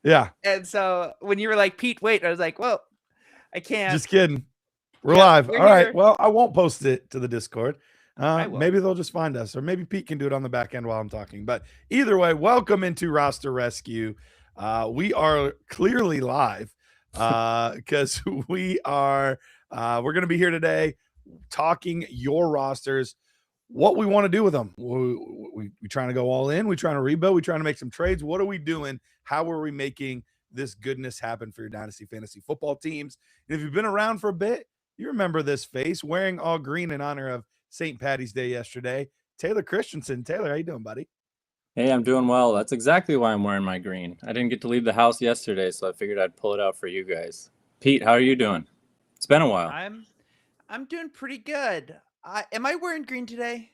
Yeah. And so when you were like, Pete, wait, I was like, well, I can't. Just kidding. We're Yep, live. we're All right. here. Well, I won't post it to the Discord. I will. Maybe they'll just find us, or maybe Pete can do it on the back end while I'm talking. But either way, welcome into Roster Rescue. We are clearly live because we're going to be here today talking your rosters, what we want to do with them. We trying to go all in? We trying to rebuild? We trying to make some trades? What are we doing? How are we making this goodness happen for your Dynasty fantasy football teams? And if you've been around for a bit, you remember this face wearing all green in honor of St. Patty's Day yesterday. Taylor Christensen. Taylor, how you doing, buddy? Hey, I'm doing well. That's exactly why I'm wearing my green. I didn't get to leave the house yesterday, so I figured I'd pull it out for you guys. Pete, how are you doing? It's been a while. I'm doing pretty good. Am I wearing green today?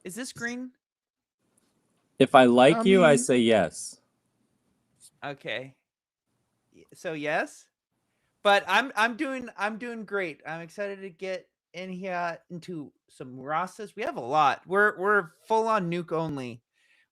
Is this green? If I like you, I say yes. Okay. So yes. But I'm doing great. I'm excited to get in here into some rosters. We have a lot. We're full on nuke only.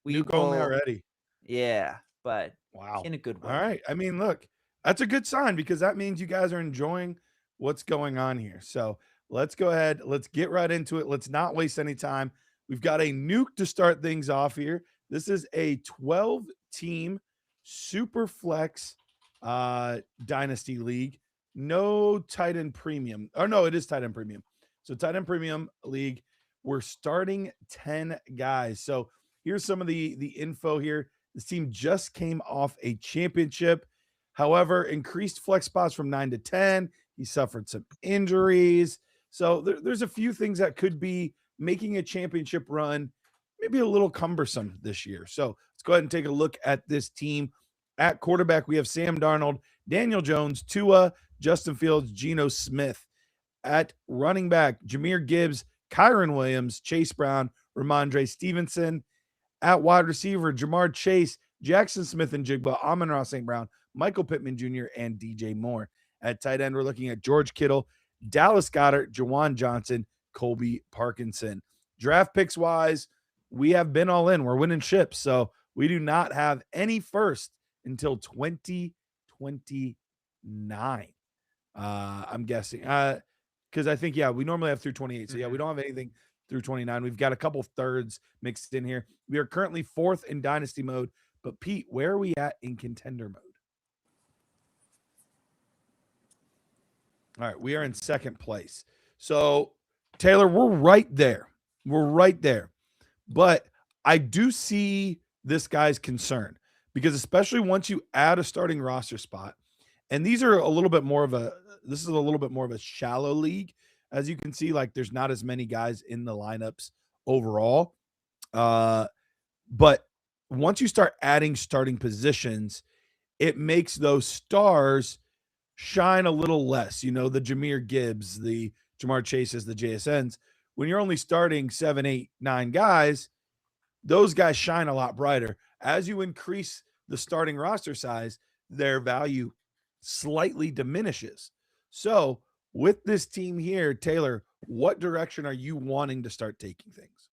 Nuke only already. Yeah, but wow, in a good way. All right. I mean, look, that's a good sign because that means you guys are enjoying what's going on here. So let's go ahead. Let's get right into it. Let's not waste any time. We've got a nuke to start things off here. This is a 12-team super flex dynasty league. No tight end premium. Or no, it is tight end premium. So tight end premium league. We're starting 10 guys. So here's some of the info here. This team just came off a championship. However, increased flex spots from 9 to 10. He suffered some injuries. So there's a few things that could be making a championship run maybe a little cumbersome this year. So let's go ahead and take a look at this team. At quarterback, we have Sam Darnold, Daniel Jones, Tua, Justin Fields, Geno Smith. At running back, Jahmyr Gibbs, Kyron Williams, Chase Brown, Ramondre Stevenson. At wide receiver, Jamar Chase, Jackson Smith and Jigba, Amon-Ra St. Brown, Michael Pittman Jr., and DJ Moore. At tight end, we're looking at George Kittle, Dallas Goedert, Jawan Johnson, Colby Parkinson. Draft picks wise, we have been all in. We're winning ships. So we do not have any first until 2029. I'm guessing. Because I think, we normally have through 28. So, we don't have anything through 29. We've got a couple thirds mixed in here. We are currently fourth in dynasty mode. But, Pete, where are we at in contender mode? All right, we are in second place. So, Taylor, we're right there. We're right there. But I do see this guy's concern because especially once you add a starting roster spot, and these are a little bit more of a shallow league. As you can see, like there's not as many guys in the lineups overall. But once you start adding starting positions, it makes those stars shine a little less. You know, the Jahmyr Gibbs, the Jamar Chases, the JSNs. When you're only starting 7, 8, 9 guys, those guys shine a lot brighter. As you increase the starting roster size, their value slightly diminishes. So with this team here, Taylor, what direction are you wanting to start taking things?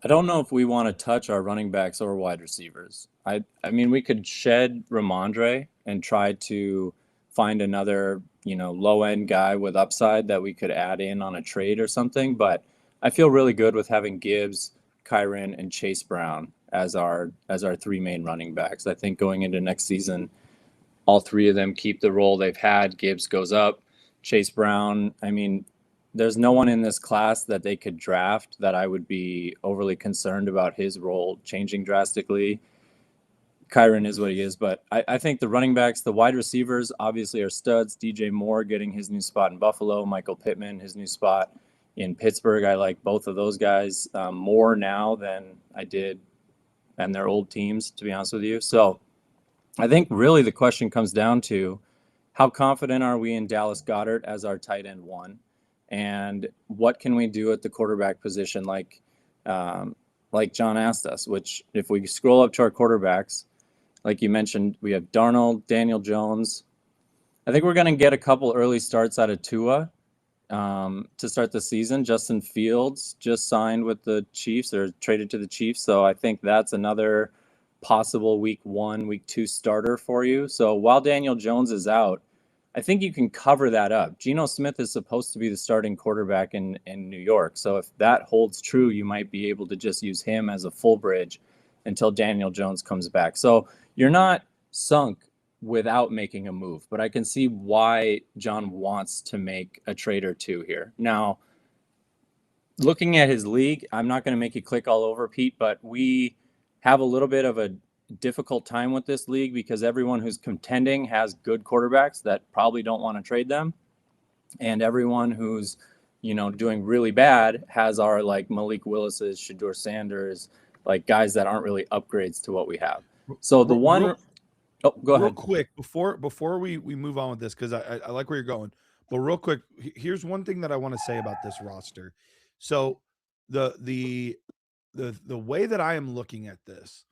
I don't know if we want to touch our running backs or wide receivers. I mean, we could shed Ramondre and try to find another, low-end guy with upside that we could add in on a trade or something. But I feel really good with having Gibbs, Kyron, and Chase Brown as our three main running backs. I think going into next season, all three of them keep the role they've had. Gibbs goes up. Chase Brown, I mean, there's no one in this class that they could draft that I would be overly concerned about his role changing drastically. Kyron is what he is, but I think the running backs, the wide receivers obviously are studs. DJ Moore getting his new spot in Buffalo, Michael Pittman, his new spot in Pittsburgh. I like both of those guys more now than I did and their old teams, to be honest with you. So I think really the question comes down to how confident are we in Dallas Goedert as our tight end one? And what can we do at the quarterback position like John asked us, which if we scroll up to our quarterbacks, like you mentioned, we have Darnold, Daniel Jones. I think we're going to get a couple early starts out of Tua to start the season. Justin Fields just signed with the Chiefs or traded to the Chiefs. So I think that's another possible week 1, week 2 starter for you. So while Daniel Jones is out, I think you can cover that up. Geno Smith is supposed to be the starting quarterback in New York. So if that holds true, you might be able to just use him as a full bridge until Daniel Jones comes back. So you're not sunk without making a move, but I can see why John wants to make a trade or two here. Now, looking at his league, I'm not going to make you click all over, Pete, but we have a little bit of a difficult time with this league because everyone who's contending has good quarterbacks that probably don't want to trade them. And everyone who's, doing really bad has our like Malik Willis's, Shedeur Sanders, like guys that aren't really upgrades to what we have. So the one, go ahead. Real quick before we move on with this, because I like where you're going, but real quick, here's one thing that I want to say about this roster. So the way that I am looking at this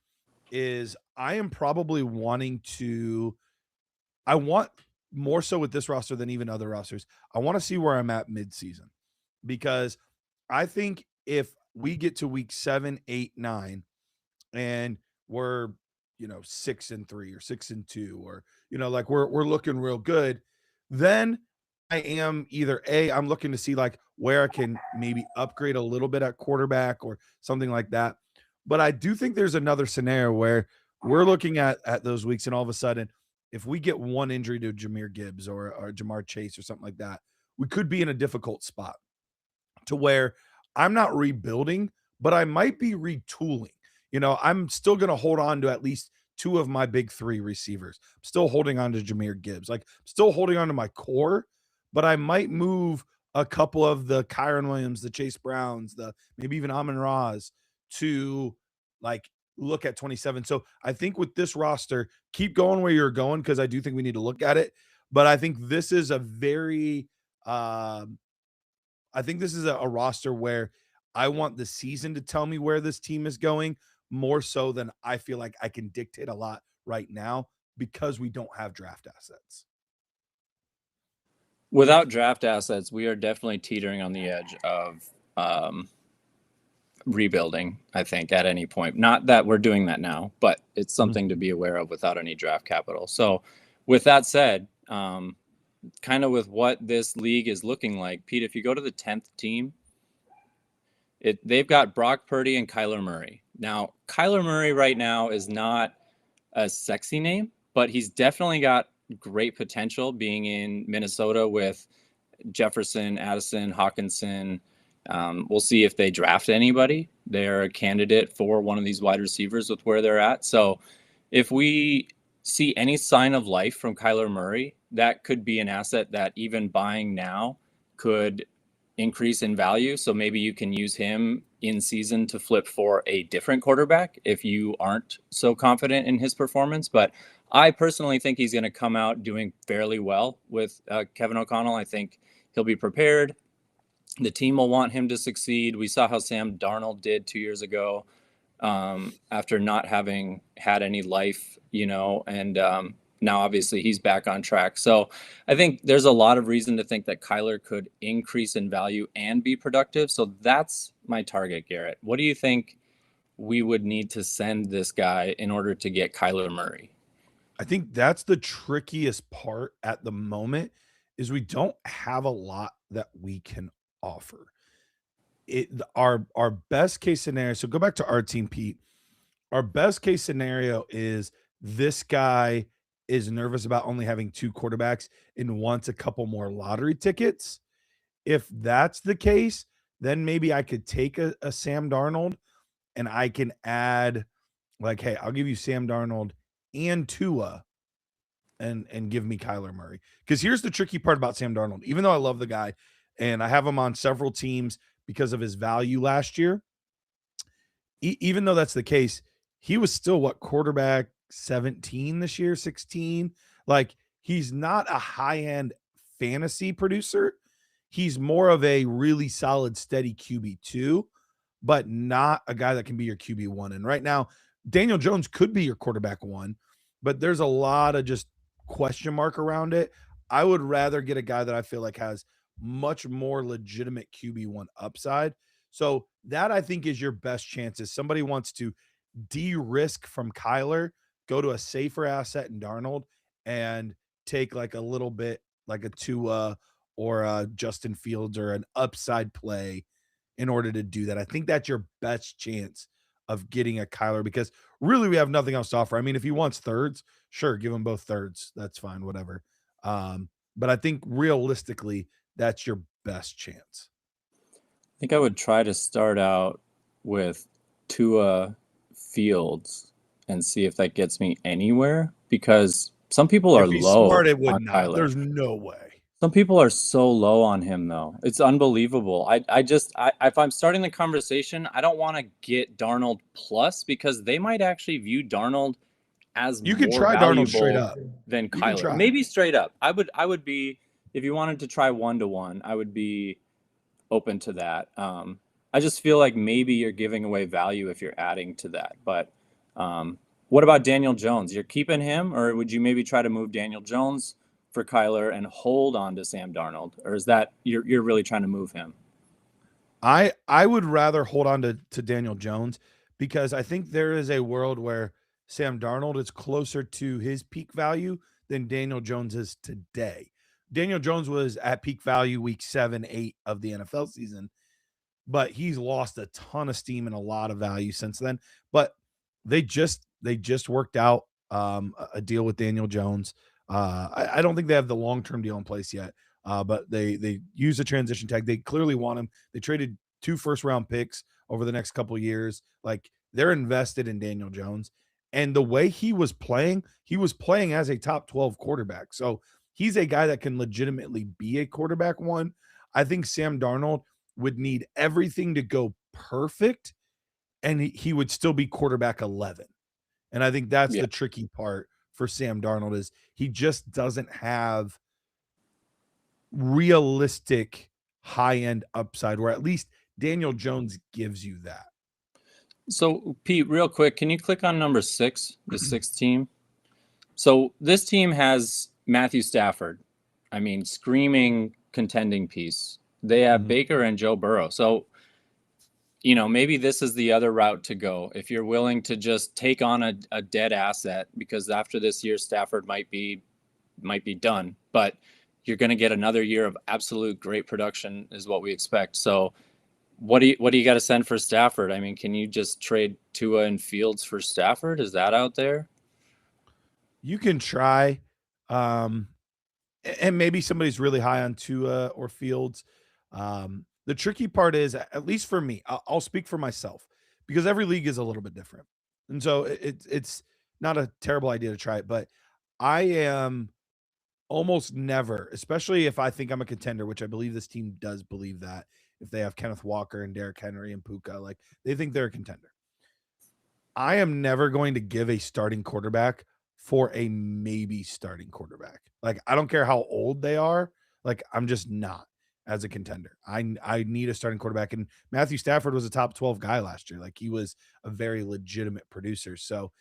is I am probably I want more so with this roster than even other rosters. I want to see where I'm at midseason, because I think if we get to week 7, 8, 9, and we're 6-3 or 6-2, or like we're looking real good, then I am either I'm looking to see like where I can maybe upgrade a little bit at quarterback or something like that. But I do think there's another scenario where we're looking at those weeks, and all of a sudden, if we get one injury to Jahmyr Gibbs or Jamar Chase or something like that, we could be in a difficult spot to where I'm not rebuilding, but I might be retooling. I'm still going to hold on to at least 2 of my big 3 receivers. I'm still holding on to Jahmyr Gibbs. Like, I'm still holding on to my core, but I might move a couple of the Kyron Williams, the Chase Browns, the maybe even Amon-Ra's to like look at 27. So I think with this roster, keep going where you're going, because I do think we need to look at it. But I think this is a very I think this is a roster where I want the season to tell me where this team is going, more so than I feel like I can dictate a lot right now, because we don't have draft assets. Without draft assets, we are definitely teetering on the edge of rebuilding, I think, at any point. Not that we're doing that now, but it's something to be aware of without any draft capital. So with that said, kind of with what this league is looking like, Pete, if you go to the 10th team, they've got Brock Purdy and Kyler Murray. Now, Kyler Murray right now is not a sexy name, but he's definitely got great potential being in Minnesota with Jefferson, Addison, Hawkinson. We'll see if they draft anybody. They're a candidate for one of these wide receivers with where they're at. So if we see any sign of life from Kyler Murray, that could be an asset that even buying now could increase in value. So maybe you can use him in season to flip for a different quarterback if you aren't so confident in his performance. But I personally think he's going to come out doing fairly well with Kevin O'Connell. I think he'll be prepared. The team will want him to succeed. We saw how Sam Darnold did 2 years ago after not having had any life, and now obviously he's back on track. So I think there's a lot of reason to think that Kyler could increase in value and be productive. So that's my target, Garrett. What do you think we would need to send this guy in order to get Kyler Murray? I think that's the trickiest part at the moment, is we don't have a lot that we can offer. Our best case scenario, so go back to our team, Pete. Our best case scenario is this guy is nervous about only having 2 quarterbacks and wants a couple more lottery tickets. If that's the case, then maybe I could take a Sam Darnold and I can add, like, hey, I'll give you Sam Darnold and Tua and give me Kyler Murray. Because here's the tricky part about Sam Darnold. Even though I love the guy and I have him on several teams because of his value last year, even though that's the case, he was still quarterback 17 this year, 16. Like, he's not a high-end fantasy producer. He's more of a really solid, steady QB2, but not a guy that can be your QB1. And right now, Daniel Jones could be your quarterback 1, but there's a lot of just question mark around it. I would rather get a guy that I feel like has much more legitimate QB1 upside. So that, I think, is your best chance. If somebody wants to de-risk from Kyler, go to a safer asset in Darnold, and take like a little bit like a Tua or a Justin Fields or an upside play in order to do that. I think that's your best chance of getting a Kyler because really we have nothing else to offer. I mean, if he wants thirds, sure, give him both thirds. That's fine, whatever. But I think realistically, that's your best chance. I think I would try to start out with Tua Fields and see if that gets me anywhere because some people are If he's low smart, it would on not. Kyler. There's no way. Some people are so low on him though. It's unbelievable. If I'm starting the conversation, I don't want to get Darnold plus because they might actually view Darnold as You could more try Darnold straight valuable up. than You can Kyler. try. Maybe straight up. I would be, if you wanted to try 1-to-1, I would be open to that. I just feel like maybe you're giving away value if you're adding to that. But what about Daniel Jones? You're keeping him, or would you maybe try to move Daniel Jones for Kyler and hold on to Sam Darnold? Or is that you're really trying to move him? I would rather hold on to Daniel Jones because I think there is a world where Sam Darnold is closer to his peak value than Daniel Jones is today. Daniel Jones was at peak value week 7, 8 of the NFL season, but he's lost a ton of steam and a lot of value since then. But they just worked out a deal with Daniel Jones. I don't think they have the long-term deal in place yet. But they use a transition tag. They clearly want him. They traded 2 first-round picks over the next couple of years. Like they're invested in Daniel Jones. And the way he was playing as a top 12 quarterback. So he's a guy that can legitimately be a quarterback one. I think Sam Darnold would need everything to go perfect, and he would still be quarterback 11. And I think that's the tricky part for Sam Darnold is he just doesn't have realistic high-end upside where at least Daniel Jones gives you that. So Pete, real quick, can you click on number 6, the 6th team? So this team has Matthew Stafford. I mean, screaming contending piece. They have Baker and Joe Burrow. So, maybe this is the other route to go. If you're willing to just take on a dead asset, because after this year, Stafford might be done, but you're going to get another year of absolute great production is what we expect. So what do you got to send for Stafford? I mean, can you just trade Tua and Fields for Stafford? Is that out there? You can try. And maybe somebody's really high on Tua or Fields. The tricky part is, at least for me, I'll speak for myself because every league is a little bit different. And so it's not a terrible idea to try it, but I am almost never, especially if I think I'm a contender, which I believe this team does believe that if they have Kenneth Walker and Derrick Henry and Puka, like they think they're a contender. I am never going to give a starting quarterback for a maybe starting quarterback. Like I don't care how old they are. Like I'm just not as a contender. I need a starting quarterback. And Matthew Stafford was a top 12 guy last year. Like he was a very legitimate producer. So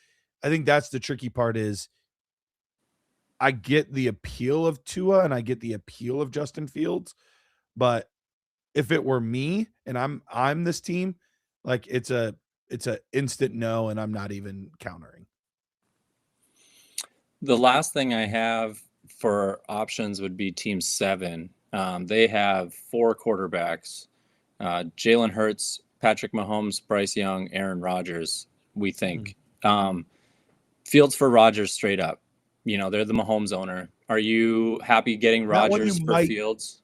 I think that's the tricky part is I get the appeal of Tua and I get the appeal of Justin Fields, but if it were me and I'm this team, like it's a instant no, and I'm not even countering. The last thing I have for options would be Team 7. They have 4 quarterbacks: Jalen Hurts, Patrick Mahomes, Bryce Young, Aaron Rodgers. We think Fields for Rodgers straight up. They're the Mahomes owner. Are you happy getting Rodgers for Fields?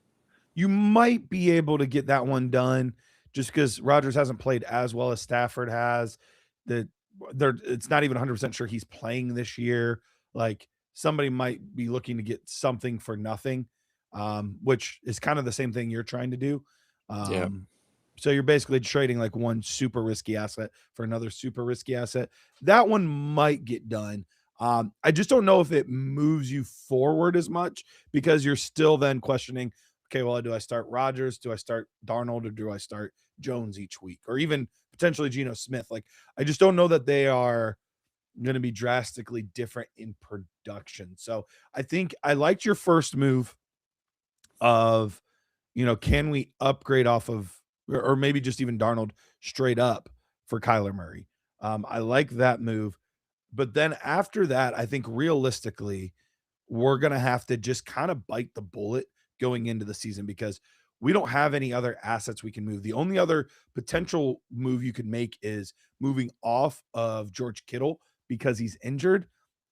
You might be able to get that one done just because Rodgers hasn't played as well as Stafford has. It's not even 100% sure he's playing this year. Like somebody might be looking to get something for nothing, which is kind of the same thing you're trying to do. So you're basically trading like one super risky asset for another super risky asset. That one might get done. I just don't know if it moves you forward as much because you're still then questioning, okay, well, do I start Rodgers? Do I start Darnold? Or do I start Jones each week? Or even potentially Geno Smith? Like, I just don't know that they are going to be drastically different in production. So I think I liked your first move of, can we upgrade off of, or maybe just even Darnold straight up for Kyler Murray? I like that move. But then after that, I think realistically, we're going to have to just kind of bite the bullet going into the season because we don't have any other assets we can move. The only other potential move you could make is moving off of George Kittle because he's injured,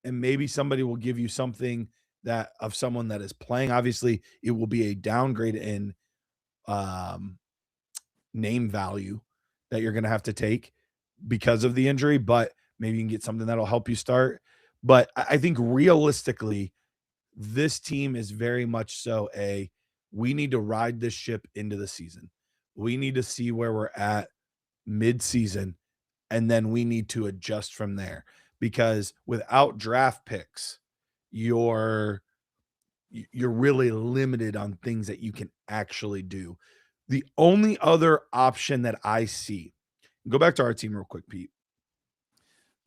and maybe somebody will give you something that of someone that is playing. Obviously, it will be a downgrade in um, name value that you're going to have to take because of the injury, but maybe you can get something that'll help you start. But I think realistically, this team is very much so we need to ride this ship into the season. We need to see where we're at mid-season, and then we need to adjust from there because without draft picks, you're really limited on things that you can actually do. The only other option that I see, go back to our team real quick, Pete.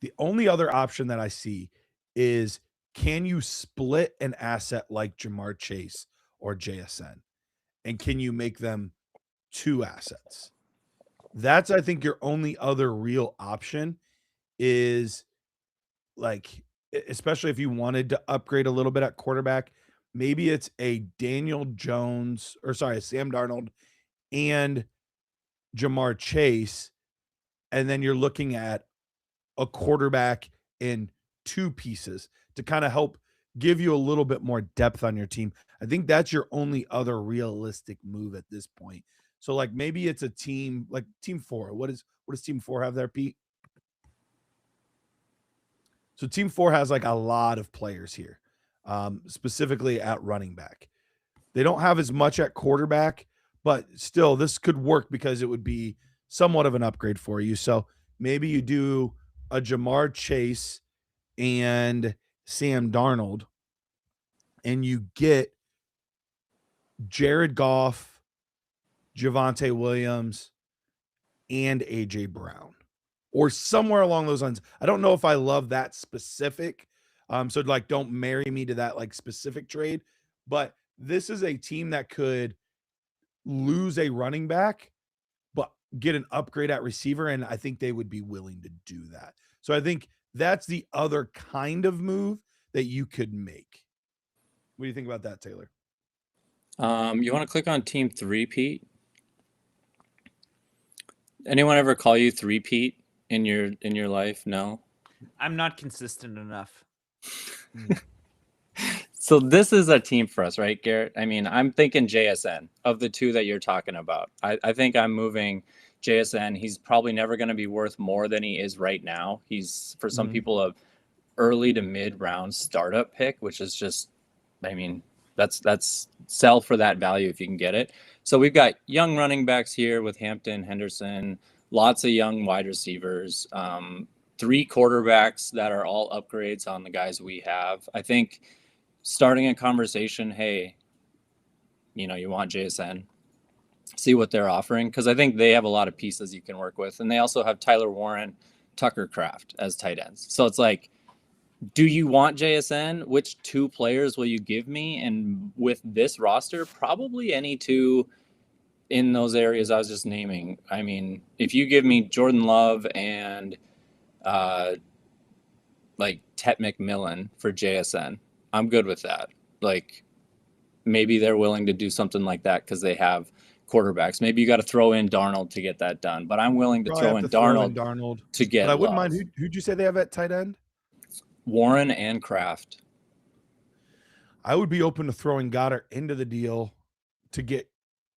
The only other option that I see is can you split an asset like Jamar Chase or JSN? And can you make them two assets? That's, I think, your only other real option is like, especially if you wanted to upgrade a little bit at quarterback, maybe it's a Daniel Jones or sorry, Sam Darnold and Jamar Chase. And then you're looking at a quarterback in two pieces to kind of help give you a little bit more depth on your team. I think that's your only other realistic move at this point. So like maybe it's a team like team 4. What does team 4 have there, Pete? So team 4 has like a lot of players here, specifically at running back. They don't have as much at quarterback, but still this could work because it would be somewhat of an upgrade for you. So maybe you do a Jamar Chase and Sam Darnold, and you get Jared Goff, Javonte Williams, and AJ Brown, or somewhere along those lines. I don't know if I love that specific. So like, don't marry me to that like specific trade, but this is a team that could lose a running back, but get an upgrade at receiver. And I think they would be willing to do that. So I think that's the other kind of move that you could make. What do you think about that, Taylor? You want to click on team 3, Pete? Anyone ever call you 3 Pete in your life? No. I'm not consistent enough. So this is a team for us, right, Garrett? I mean, I'm thinking JSN of the two that you're talking about. I think I'm moving JSN. He's probably never going to be worth more than he is right now. He's, for some people, a early to mid round startup pick, which is just, I mean, that's sell for that value if you can get it. So we've got young running backs here with Hampton, Henderson, lots of young wide receivers, 3 quarterbacks that are all upgrades on the guys we have. I think starting a conversation, hey, you want JSN, see what they're offering, because I think they have a lot of pieces you can work with. And they also have Tyler Warren, Tucker Kraft as tight ends. So it's like, do you want JSN? Which 2 players will you give me? And with this roster, probably any 2 in those areas I was just naming. I mean, if you give me Jordan Love and like Tet McMillan for JSN, I'm good with that. Like maybe they're willing to do something like that because they have quarterbacks. Maybe you got to throw in Darnold to get that done. But I'm willing to throw in Darnold to get. But I wouldn't mind. Who'd you say they have at tight end? Warren and Kraft. I would be open to throwing Goddard into the deal to get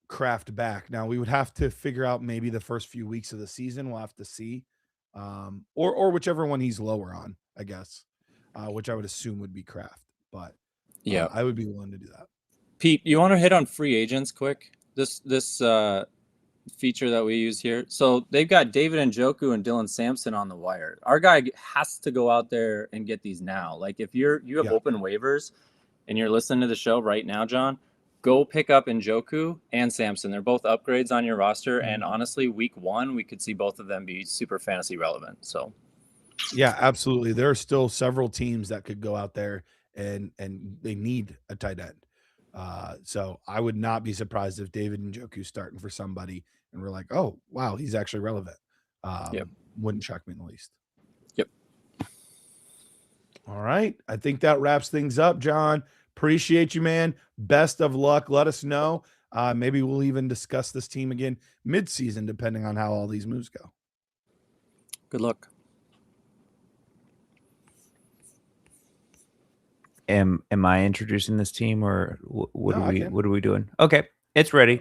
Kraft back. Now we would have to figure out maybe the first few weeks of the season. We'll have to see, or whichever one he's lower on, I guess, which I would assume would be Kraft. But yeah, I would be willing to do that. Pete, you want to hit on free agents quick? This feature that we use here. So they've got David Njoku and Dylan Sampson on the wire. Our guy has to go out there and get these now. Like if you have open waivers and you're listening to the show right now, John, go pick up Njoku and Sampson. They're both upgrades on your roster. And honestly, week 1, we could see both of them be super fantasy relevant. So yeah, absolutely. There are still several teams that could go out there and they need a tight end. So I would not be surprised if David Njoku's starting for somebody and we're like, oh wow, he's actually relevant. wouldn't shock me in the least. Yep. All right. I think that wraps things up, John. Appreciate you, man. Best of luck. Let us know. Maybe we'll even discuss this team again mid-season, depending on how all these moves go. Good luck. Am I introducing this team, or what No, I are we can. what are we doing? Okay, it's ready.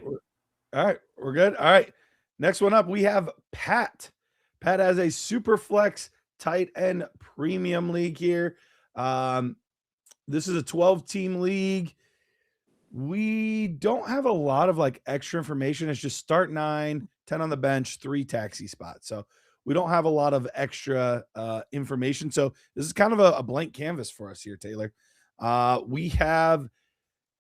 All right, we're good. All right. Next one up, we have Pat. Pat has a super flex tight end premium league here. This is a 12-team league. We don't have a lot of like extra information. It's just start 9, 10 on the bench, 3 taxi spots. So we don't have a lot of extra information. So this is kind of a blank canvas for us here, Taylor. We have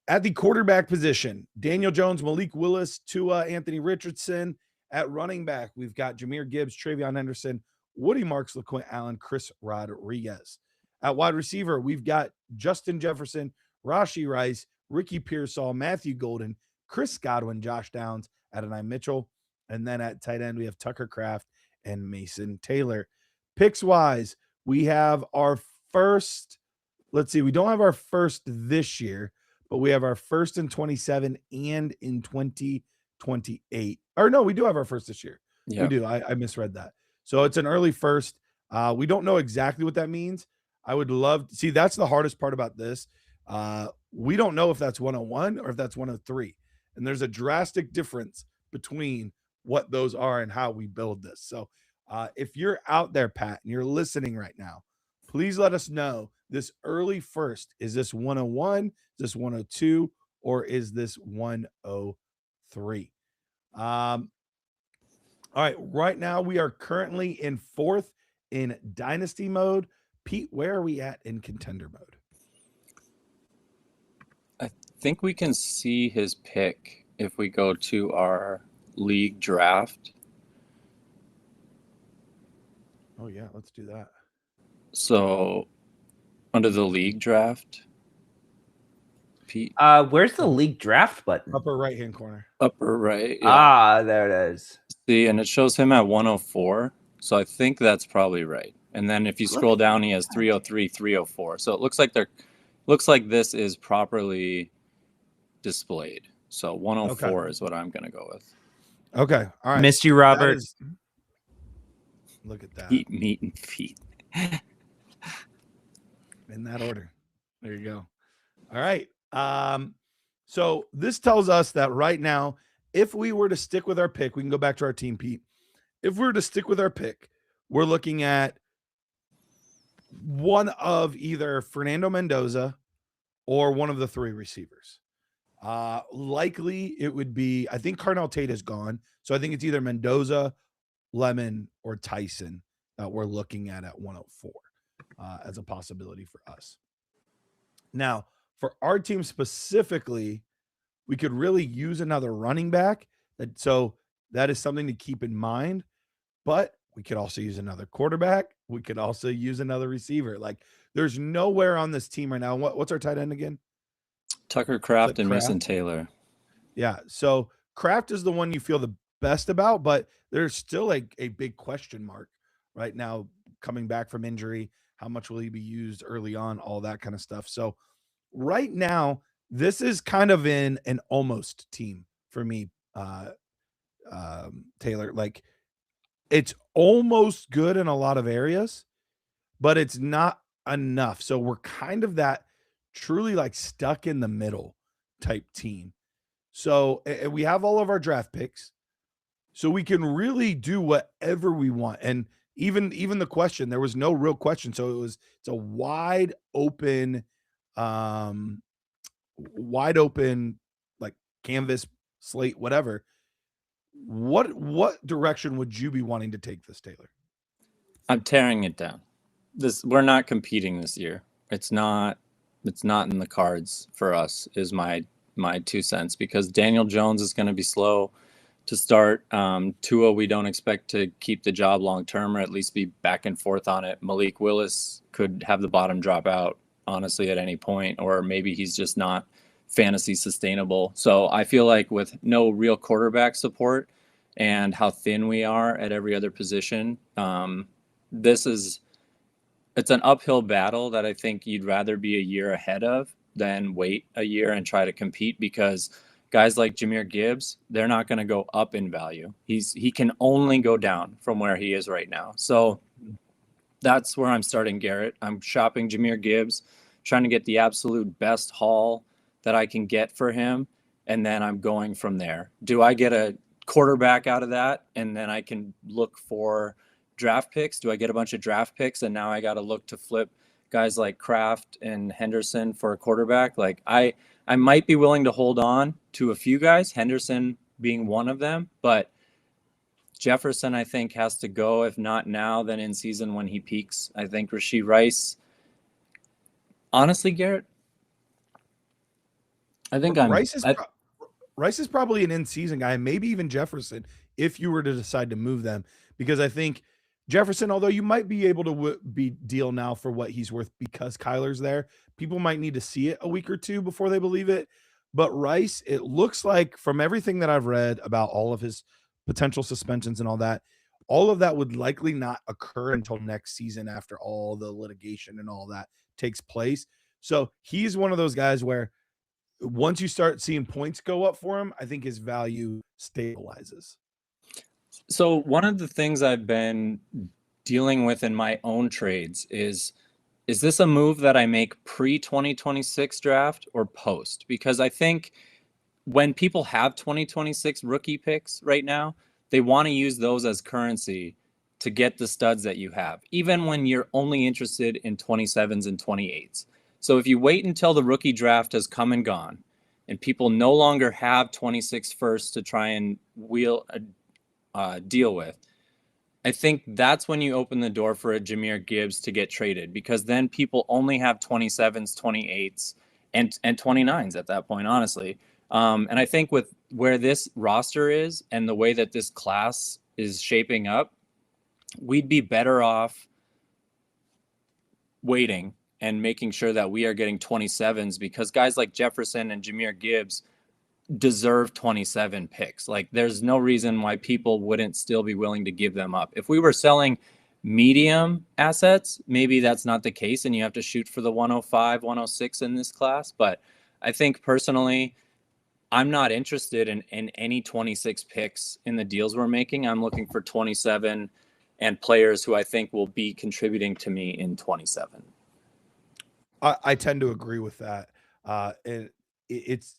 at the quarterback position, Daniel Jones, Malik Willis, Tua, Anthony Richardson. At running back, we've got Jahmyr Gibbs, Travion Henderson, Woody Marks, LaQuint Allen, Chris Rodriguez. At wide receiver, we've got Justin Jefferson, Rashee Rice, Ricky Pearsall, Matthew Golden, Chris Godwin, Josh Downs, Adonai Mitchell. And then at tight end, we have Tucker Kraft and Mason Taylor. Picks wise, we have our first, let's see, we don't have our first this year, but we have our first in 27 and in 2028. Or no, we do have our first this year. Yeah. We do. I misread that. So it's an early first. We don't know exactly what that means. I would love to see. That's the hardest part about this. We don't know if that's 101 or if that's 103. And there's a drastic difference between what those are and how we build this. So if you're out there, Pat, and you're listening right now, please let us know this early first. Is this 101? Is this 102? Or is this 103? All right. Right now, we are currently in 4th in Dynasty mode. Pete, where are we at in contender mode? I think we can see his pick if we go to our league draft. Oh, yeah. Let's do that. So under the league draft, Pete. Where's the league draft button? Upper right-hand corner. Upper right. Yeah. There it is. See, and it shows him at 104. So I think that's probably right. And then if you scroll down, he has 303, 304. So it looks like this is properly displayed. So 104 is what I'm going to go with. Okay. All right. Missed you, Robert. Look at that. Eat meat and feet. In that order. There you go. All right. So this tells us that right now, if we were to stick with our pick, we can go back to our team, Pete. If we were to stick with our pick, we're looking at one of either Fernando Mendoza or one of the 3 receivers. Likely it would be, I think Carnell Tate is gone. So I think it's either Mendoza, Lemon, or Tyson that we're looking at 104 as a possibility for us. Now, for our team specifically, we could really use another running back. So that is something to keep in mind. But we could also use another quarterback. We could also use another receiver. Like, there's nowhere on this team right now. What's our tight end again? Tucker Kraft and Mason Taylor. Yeah. So Kraft is the one you feel the best about, but there's still a big question mark right now coming back from injury. How much will he be used early on? All that kind of stuff. So right now, this is kind of in an almost team for me, Taylor. Like, it's almost good in a lot of areas, but it's not enough. So we're kind of that truly like stuck in the middle type team. So we have all of our draft picks, so we can really do whatever we want. And even the question, there was no real question. So it's a wide open like canvas, slate, whatever. What direction would you be wanting to take this, Taylor? I'm tearing it down. We're not competing this year. It's not in the cards for us, is my 2 cents, because Daniel Jones is going to be slow to start. Tua, we don't expect to keep the job long term, or at least be back and forth on it. Malik Willis could have the bottom drop out, honestly, at any point, or maybe he's just not fantasy sustainable. So I feel like with no real quarterback support and how thin we are at every other position. It's an uphill battle that I think you'd rather be a year ahead of than wait a year and try to compete, because guys like Jahmyr Gibbs, they're not going to go up in value. He can only go down from where he is right now. So that's where I'm starting Garrett. I'm shopping Jahmyr Gibbs, trying to get the absolute best haul that I can get for him, and then I'm going from there. Do I get a quarterback out of that, and then I can look for draft picks? Do I get a bunch of draft picks, and now I got to look to flip guys like Kraft and Henderson for a quarterback? Like I might be willing to hold on to a few guys, Henderson being one of them, but Jefferson, I think, has to go. If not now, then in season when he peaks. I think Rashee Rice. Honestly, Garrett, I think Rice is probably an in-season guy, maybe even Jefferson, if you were to decide to move them, because I think Jefferson, although you might be able to be deal now for what he's worth because Kyler's there, people might need to see it a week or two before they believe it. But Rice, it looks like from everything that I've read about all of his potential suspensions and all of that would likely not occur until next season after all the litigation and all that takes place. So he's one of those guys where once you start seeing points go up for him, I think his value stabilizes. So one of the things I've been dealing with in my own trades is this a move that I make pre-2026 draft or post? Because I think when people have 2026 rookie picks right now, they want to use those as currency to get the studs that you have, even when you're only interested in 27s and 28s. So if you wait until the rookie draft has come and gone and people no longer have 26 first to try and deal with, I think that's when you open the door for a Jahmyr Gibbs to get traded, because then people only have 27s, 28s, and 29s at that point, honestly. And I think with where this roster is and the way that this class is shaping up, we'd be better off waiting and making sure that we are getting 27s, because guys like Jefferson and Jahmyr Gibbs deserve 27 picks. Like there's no reason why people wouldn't still be willing to give them up. If we were selling medium assets, maybe that's not the case and you have to shoot for the 105, 106 in this class. But I think personally, I'm not interested in any 26 picks in the deals we're making. I'm looking for 27 and players who I think will be contributing to me in 27. I tend to agree with that. It's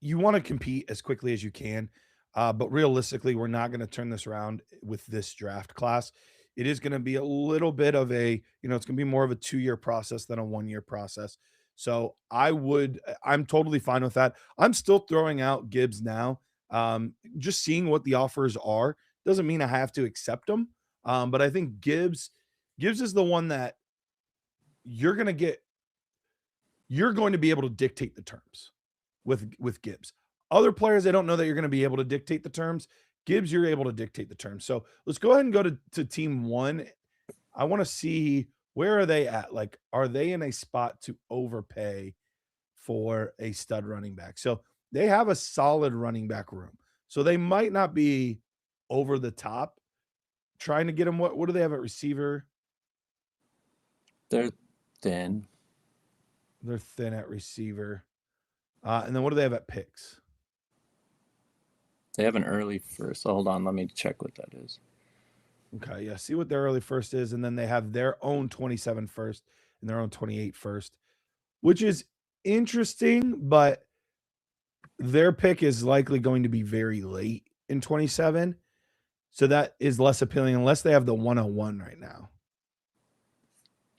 you want to compete as quickly as you can, but realistically, we're not going to turn this around with this draft class. It is going to be a little bit of it's going to be more of a 2-year process than a 1-year process. So I'm totally fine with that. I'm still throwing out Gibbs now. Just seeing what the offers are doesn't mean I have to accept them. But I think Gibbs is the one that you're going to be able to dictate the terms with Gibbs. Other players, I don't know that you're going to be able to dictate the terms. Gibbs, you're able to dictate the terms. So let's go ahead and go to team 1. I want to see, where are they at? Like, are they in a spot to overpay for a stud running back? So they have a solid running back room. So they might not be over the top trying to get him. What do they have at receiver? They're thin. They're thin at receiver. And then what do they have at picks? They have an early first. So hold on, let me check what that is. Okay, yeah. See what their early first is, and then they have their own 27 first and their own 28 first, which is interesting, but their pick is likely going to be very late in 27. So that is less appealing unless they have the 101 right now.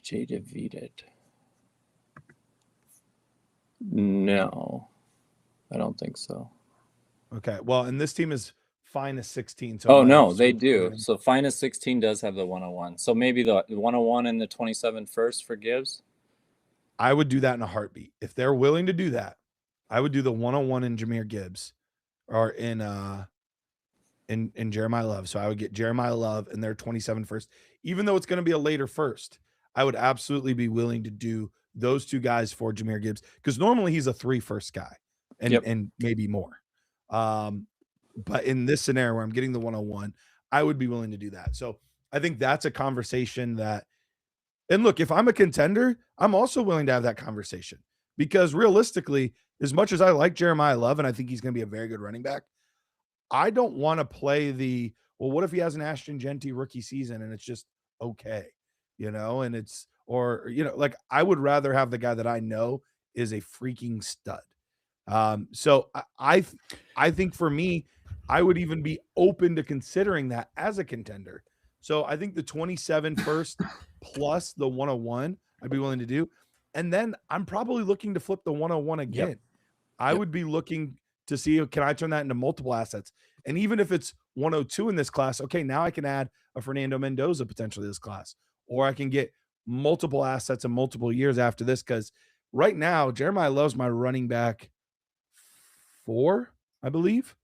Jada Vedet. No, I don't think so. Okay, well, and this team is finest 16. So no, they do. So finest 16 does have the 101. So maybe the 101 and the 27 first for Gibbs. I would do that in a heartbeat. If they're willing to do that, I would do the 101 in Jahmyr Gibbs or in Jeremiah Love. So I would get Jeremiah Love and their 27 first, even though it's going to be a later first. I would absolutely be willing to do those two guys for Jahmyr Gibbs, because normally he's a 3 first guy and maybe more. But in this scenario where I'm getting the 101, I would be willing to do that. So I think that's a conversation that, and look, if I'm a contender, I'm also willing to have that conversation because realistically, as much as I like Jeremiah Love and I think he's going to be a very good running back, I don't want to play the, well, what if he has an Ashton Genty rookie season and it's just okay, and it's, or, like I would rather have the guy that I know is a freaking stud. So I think for me, I would even be open to considering that as a contender. So I think the 27 first plus the 101, I'd be willing to do. And then I'm probably looking to flip the 101 again. Yep. I would be looking to see, can I turn that into multiple assets? And even if it's 102 in this class, okay, now I can add a Fernando Mendoza potentially to this class, or I can get multiple assets in multiple years after this. Because right now, Jeremiah Love's my running back 4, I believe.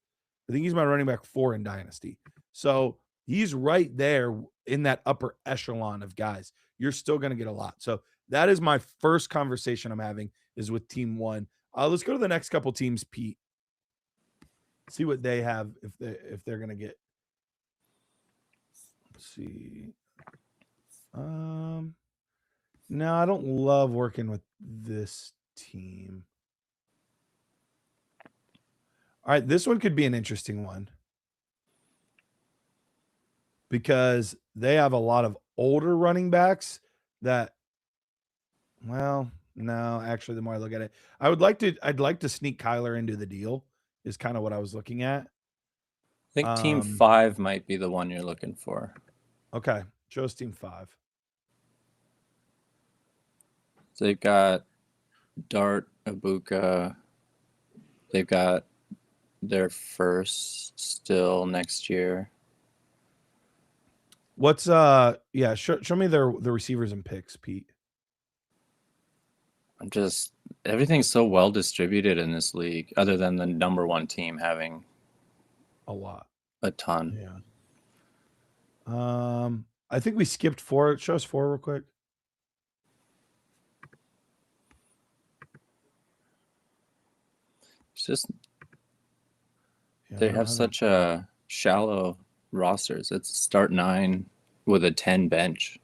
I think he's my running back 4 in Dynasty. So he's right there in that upper echelon of guys. You're still going to get a lot. So that is my first conversation I'm having is with team 1. Let's go to the next couple teams, Pete. See what they have if they're going to get. Let's see. No, I don't love working with this team. All right, this one could be an interesting one because they have a lot of older running backs that, well, no, actually, the more I look at it, I'd like to sneak Kyler into the deal is kind of what I was looking at. I think team 5 might be the one you're looking for. Okay, show us team 5. They've got Dart, Ibuka. They've got their first still next year. What's show me the receivers and picks, Pete. Everything's so well distributed in this league, other than the number 1 team having a ton. Yeah. I think we skipped 4. Show us 4 real quick. It's just they have such a shallow rosters. It's start 9 with a 10 bench.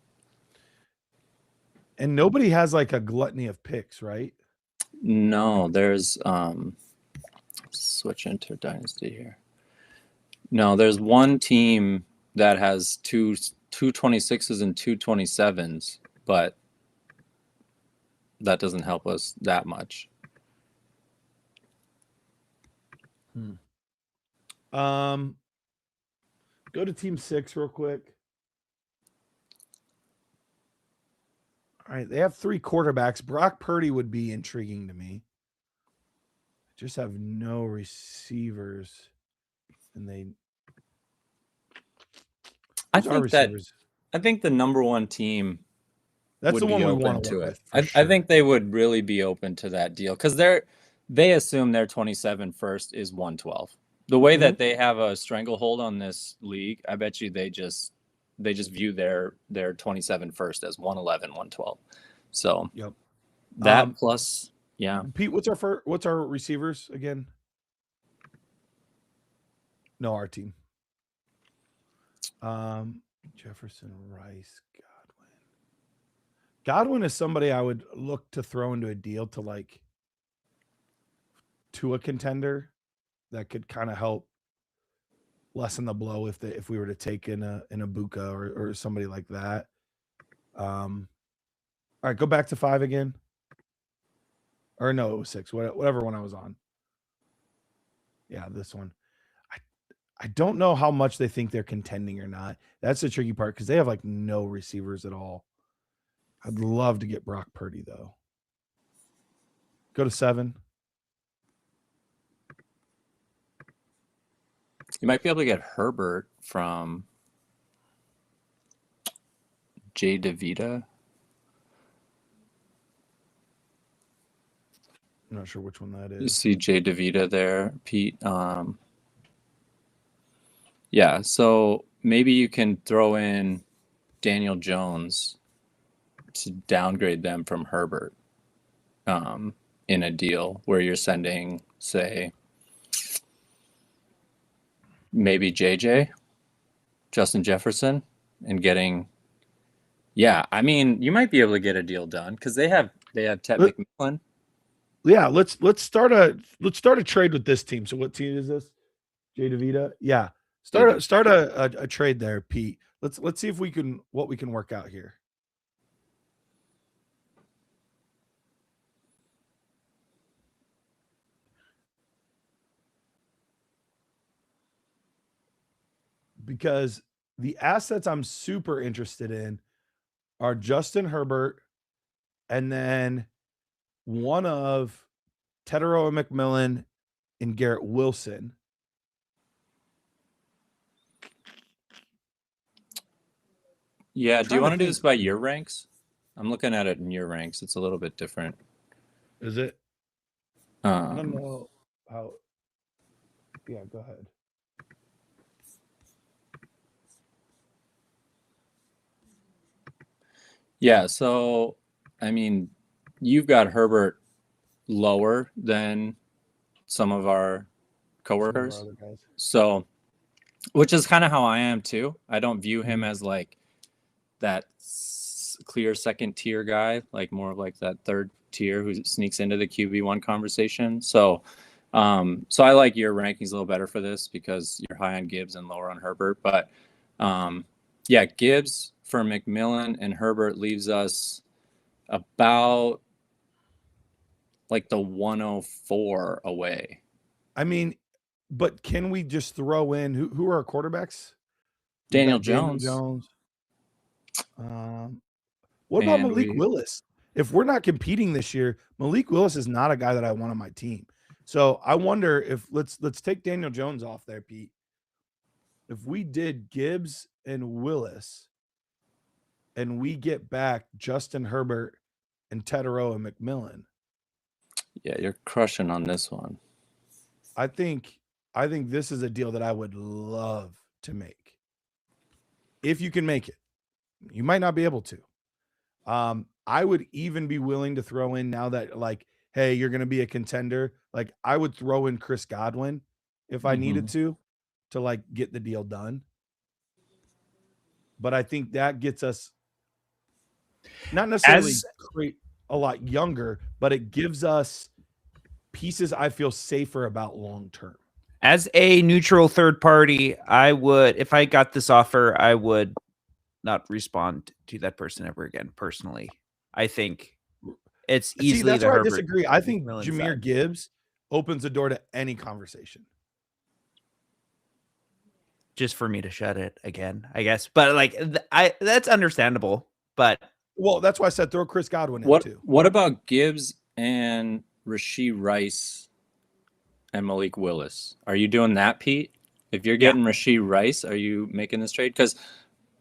And nobody has like a gluttony of picks, right? No, there's switch into Dynasty here. No, there's one team that has two 26s and 2 27s, but that doesn't help us that much. Go to team 6 real quick. All right, they have 3 quarterbacks. Brock Purdy would be intriguing to me. Just have no receivers, and I think the number 1 team. That's the one we want to work with. I think they would really be open to that deal because they assume their 27 first is 112. The way that they have a stranglehold on this league, I bet you they just view their 27 first as 111, 112. So yep. That plus, yeah. Pete, what's our receivers again? No, our team. Jefferson, Rice, Godwin. Godwin is somebody I would look to throw into a deal to a contender that could kind of help lessen the blow if we were to take in a Buka or somebody like that. All right, go back to 5 again. Or no, it was 6. Whatever one I was on. Yeah, this one. I don't know how much they think they're contending or not. That's the tricky part because they have like no receivers at all. I'd love to get Brock Purdy though. Go to 7. You might be able to get Herbert from Jay DeVita. I'm not sure which one that is. You see Jay DeVita there, Pete. Yeah, so maybe you can throw in Daniel Jones to downgrade them from Herbert in a deal where you're sending, say, maybe JJ, Justin Jefferson, and getting. Yeah, I mean, you might be able to get a deal done because they have Ted Let- McMillan. Yeah, let's start a trade with this team. So what team is this? Jay DeVita? Yeah. Start a trade there, Pete. Let's see if we can what we can work out here. Because the assets I'm super interested in are Justin Herbert and then one of Tedero McMillan and Garrett Wilson. Yeah, do you Trying to want to do think. this by your ranks? I'm looking at it in your ranks. It's a little bit different. Is it? I don't know how. Yeah, go ahead. Yeah, so I mean, you've got Herbert lower than some of our coworkers. Some of our other guys. So, which is kind of how I am too. I don't view him as like that clear second tier guy, like more of like that third tier who sneaks into the QB1 conversation. So I like your rankings a little better for this because you're high on Gibbs and lower on Herbert. But yeah, Gibbs for McMillan and Herbert leaves us about like the 104 away. I mean, but can we just throw in who are our quarterbacks? Daniel Jones. What about And Malik Willis? If we're not competing this year, Malik Willis is not a guy that I want on my team. So I wonder if let's take Daniel Jones off there, Pete. If we did Gibbs and Willis, and we get back Justin Herbert and Tedero and McMillan. Yeah, you're crushing on this one. I think this is a deal that I would love to make. If you can make it. You might not be able to. I would even be willing to throw in now that like, hey, you're going to be a contender. Like I would throw in Chris Godwin if I needed to like get the deal done. But I think that gets us not necessarily a lot younger, but it gives us pieces I feel safer about long term. As a neutral third party, I would, if I got this offer, I would not respond to that person ever again. Personally, I think it's easily. That's where I disagree. I think Jahmyr Gibbs opens the door to any conversation. Just for me to shut it again, I guess. But like, that's understandable. But well, that's why I said throw Chris Godwin in too. What about Gibbs and Rashee Rice and Malik Willis? Are you doing that, Pete? If you're getting Rashee Rice, are you making this trade? Because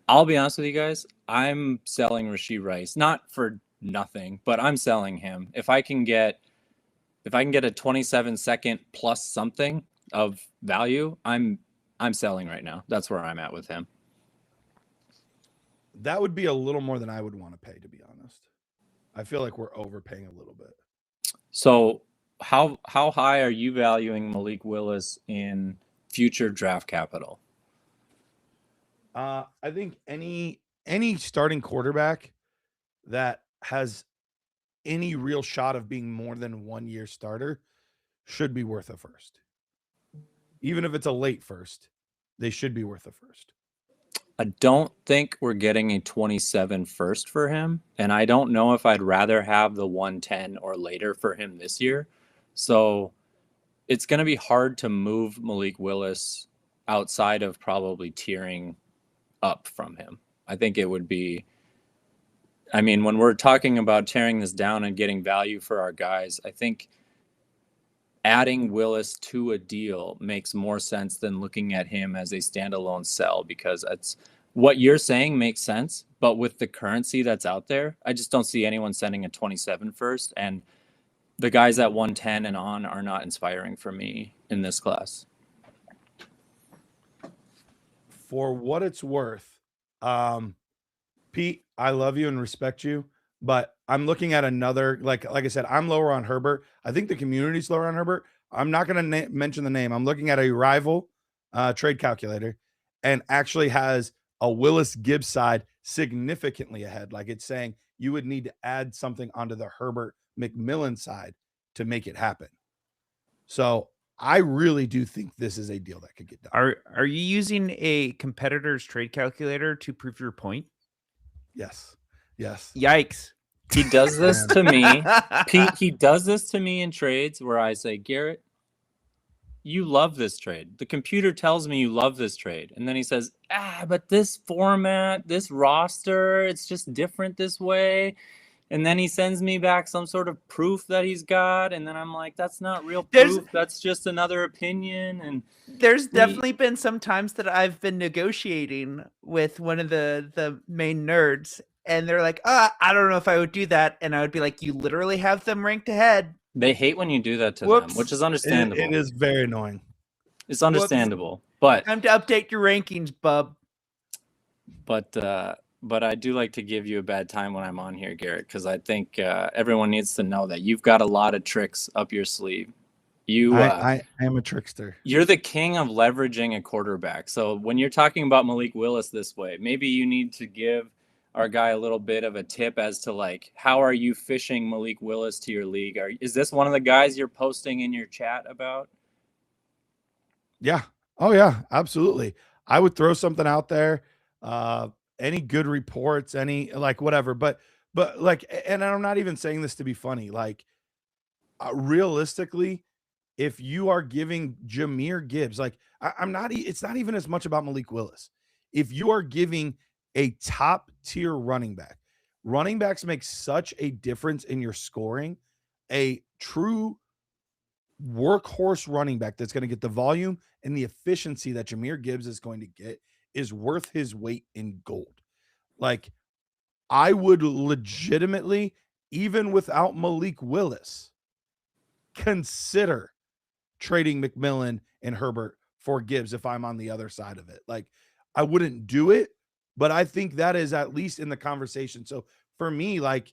I'll be honest with you guys, I'm selling Rashee Rice, not for nothing, but I'm selling him. If I can get a 27-second plus something of value, I'm selling right now. That's where I'm at with him. That would be a little more than I would want to pay, to be honest. I feel like we're overpaying a little bit. So how high are you valuing Malik Willis in future draft capital? I think any starting quarterback that has any real shot of being more than 1 year starter should be worth a first. Even if it's a late first, they should be worth a first. I don't think we're getting a 27 first for him. And I don't know if I'd rather have the 110 or later for him this year. So it's going to be hard to move Malik Willis outside of probably tiering up from him. I think it would be, I mean, when we're talking about tearing this down and getting value for our guys, I think adding Willis to a deal makes more sense than looking at him as a standalone sell, because it's what you're saying makes sense. But with the currency that's out there, I just don't see anyone sending a 27 first. And the guys at 110 and on are not inspiring for me in this class. For what it's worth, Pete, I love you and respect you, but I'm looking at another, like I said, I'm lower on Herbert. I think the community's lower on Herbert. I'm not going to mention the name. I'm looking at a rival trade calculator and actually has a Willis Gibbs side significantly ahead. Like it's saying you would need to add something onto the Herbert McMillan side to make it happen. So I really do think this is a deal that could get done. Are you using a competitor's trade calculator to prove your point? Yes. Yes. Yikes. He does this to me. Pete, he does this to me in trades where I say, Garrett, you love this trade. The computer tells me you love this trade. And then he says, but this format, this roster, it's just different this way. And then he sends me back some sort of proof that he's got. And then I'm like, that's not real proof. That's just another opinion. And there's definitely been some times that I've been negotiating with one of the main nerds. And they're like, I don't know if I would do that. And I would be like, you literally have them ranked ahead. They hate when you do that to them, which is understandable. It is very annoying. It's understandable. But time to update your rankings, bub. But I do like to give you a bad time when I'm on here, Garrett, because I think everyone needs to know that you've got a lot of tricks up your sleeve. I am a trickster. You're the king of leveraging a quarterback. So when you're talking about Malik Willis this way, maybe you need to give our guy a little bit of a tip as to like, how are you fishing Malik Willis to your league? Is this one of the guys you're posting in your chat about? Yeah. Oh yeah, absolutely. I would throw something out there. Any good reports, any like whatever, but like, and I'm not even saying this to be funny. Like realistically, if you are giving Jahmyr Gibbs, like it's not even as much about Malik Willis. If you are giving a top tier running backs make such a difference in your scoring. A true workhorse running back that's going to get the volume and the efficiency that Jahmyr Gibbs is going to get is worth his weight in gold. Like I would legitimately, even without Malik Willis, consider trading McMillan and Herbert for Gibbs if I'm on the other side of it. Like I wouldn't do it, but I think that is at least in the conversation. So for me, like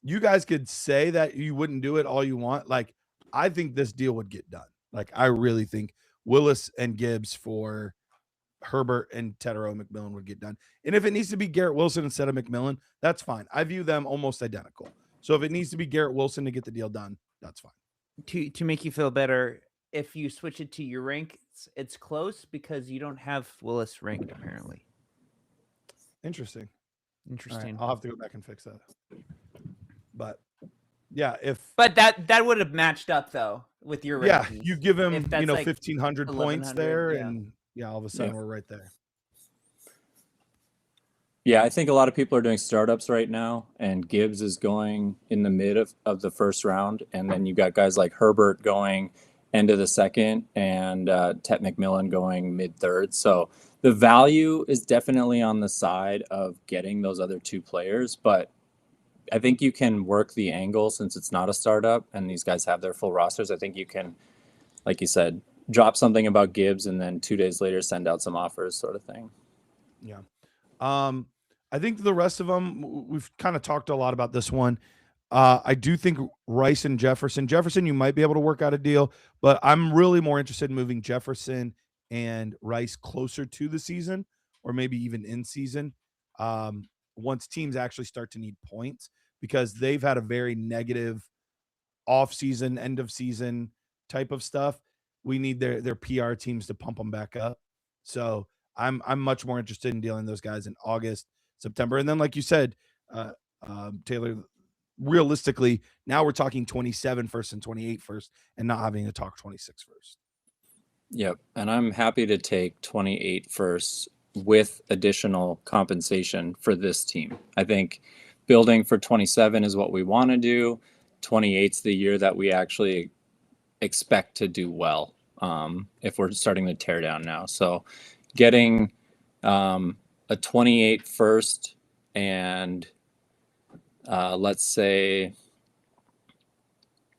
you guys could say that you wouldn't do it all you want. Like I think this deal would get done. Like I really think Willis and Gibbs for Herbert and Tedero McMillan would get done. And if it needs to be Garrett Wilson instead of McMillan, that's fine. I view them almost identical. So if it needs to be Garrett Wilson to get the deal done, that's fine. To make you feel better, if you switch it to your rank, it's close because you don't have Willis ranked apparently. Interesting. Right, I'll have to go back and fix that. But yeah, but that would have matched up though with your rankings. Yeah, you give him like 1,500 points there, and all of a sudden we're right there. Yeah, I think a lot of people are doing startups right now, and Gibbs is going in the mid of the first round, and then you got guys like Herbert going end of the second, and Tet McMillan going mid third. So the value is definitely on the side of getting those other two players, but I think you can work the angle since it's not a startup and these guys have their full rosters. I think you can, like you said, drop something about Gibbs and then 2 days later send out some offers, sort of thing. Yeah. I think the rest of them, we've kind of talked a lot about this one. I do think Rice and Jefferson, you might be able to work out a deal, but I'm really more interested in moving Jefferson and Rice closer to the season or maybe even in season. Once teams actually start to need points, because they've had a very negative off season, end of season type of stuff. We need their PR teams to pump them back up. So I'm much more interested in dealing those guys in August, September. And then, like you said, Taylor, realistically, now we're talking 27 first and 28 first and not having to talk 26 first. Yep. And I'm happy to take 28 first with additional compensation for this team. I think building for 27 is what we want to do. 28's the year that we actually expect to do well, if we're starting to tear down now. So getting a 28 first and let's say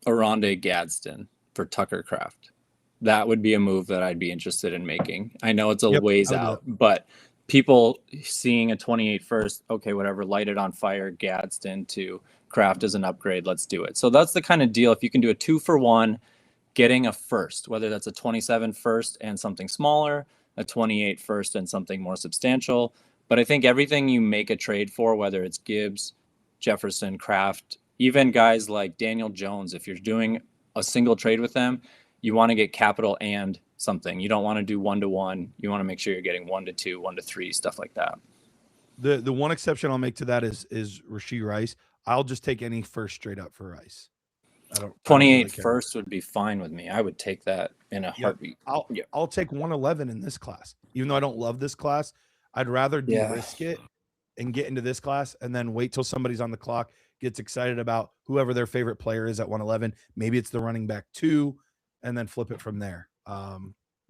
Aronde Gadsden for Tucker Kraft. That would be a move that I'd be interested in making. I know it's a ways out, but people seeing a 28 first, okay, whatever, light it on fire, Gadsden to Kraft as an upgrade, let's do it. So that's the kind of deal. If you can do a 2-for-1, getting a first, whether that's a 27 first and something smaller, a 28 first and something more substantial. But I think everything you make a trade for, whether it's Gibbs, Jefferson, Kraft, even guys like Daniel Jones, if you're doing a single trade with them, you want to get capital and something. You don't want to do 1-to-1. You want to make sure you're getting 1-to-2, 1-to-3, stuff like that. The one exception I'll make to that is Rashee Rice. I'll just take any first straight up for Rice. I don't 28 really care. first would be fine with me. I would take that in a heartbeat. I'll take 111 in this class. Even though I don't love this class, I'd rather de-risk it and get into this class and then wait till somebody's on the clock, gets excited about whoever their favorite player is at 111. Maybe it's the running back 2, and then flip it from there.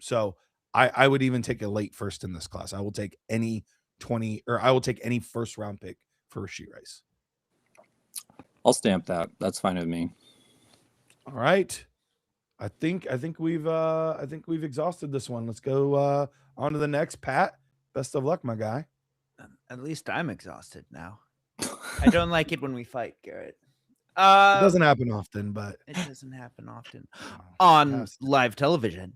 So I would even take a late first in this class. I will take any first round pick for Rashee Rice. I'll stamp that. That's fine with me. All right. I think we've exhausted this one. Let's go on to the next. Pat, best of luck, my guy. At least I'm exhausted now. I don't like it when we fight, Garrett. It doesn't happen often, but it doesn't happen often on live television.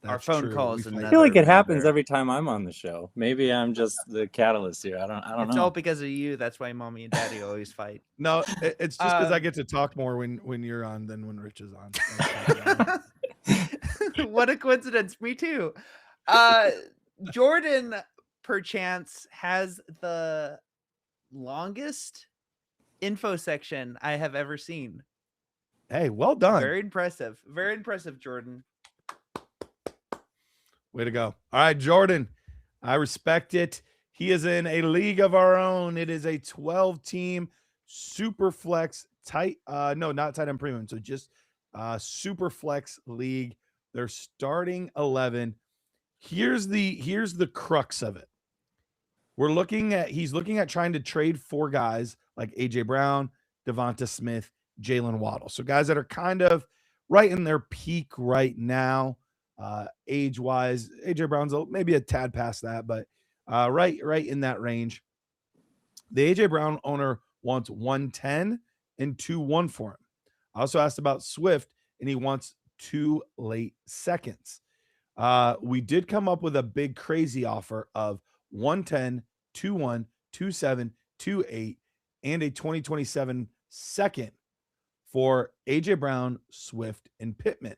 Our phone calls. I feel like it happens every time I'm on the show. Maybe I'm just the catalyst here. I don't know. It's all because of you. That's why mommy and daddy always fight. No, it's just because I get to talk more when you're on than when Rich is on. What a coincidence. Me too. Jordan, perchance, has the longest info section I have ever seen. Hey, well done. Very impressive. Very impressive, Jordan. Way to go. All right, Jordan. I respect it. He is in a league of our own. It is a 12-team super flex tight. No, not tight end premium. So just super flex league. They're starting 11. Here's the crux of it. He's looking at trying to trade 4 guys like AJ Brown, Devonta Smith, Jalen Waddle. So guys that are kind of right in their peak right now. Age-wise, AJ Brown's maybe a tad past that, but right in that range. The AJ Brown owner wants 110 and 2-1 for him. I also asked about Swift, and he wants 2 late seconds. We did come up with a big crazy offer of 110, 2-1, 2-7, 2-8, and a 2027 second for AJ Brown, Swift, and Pittman.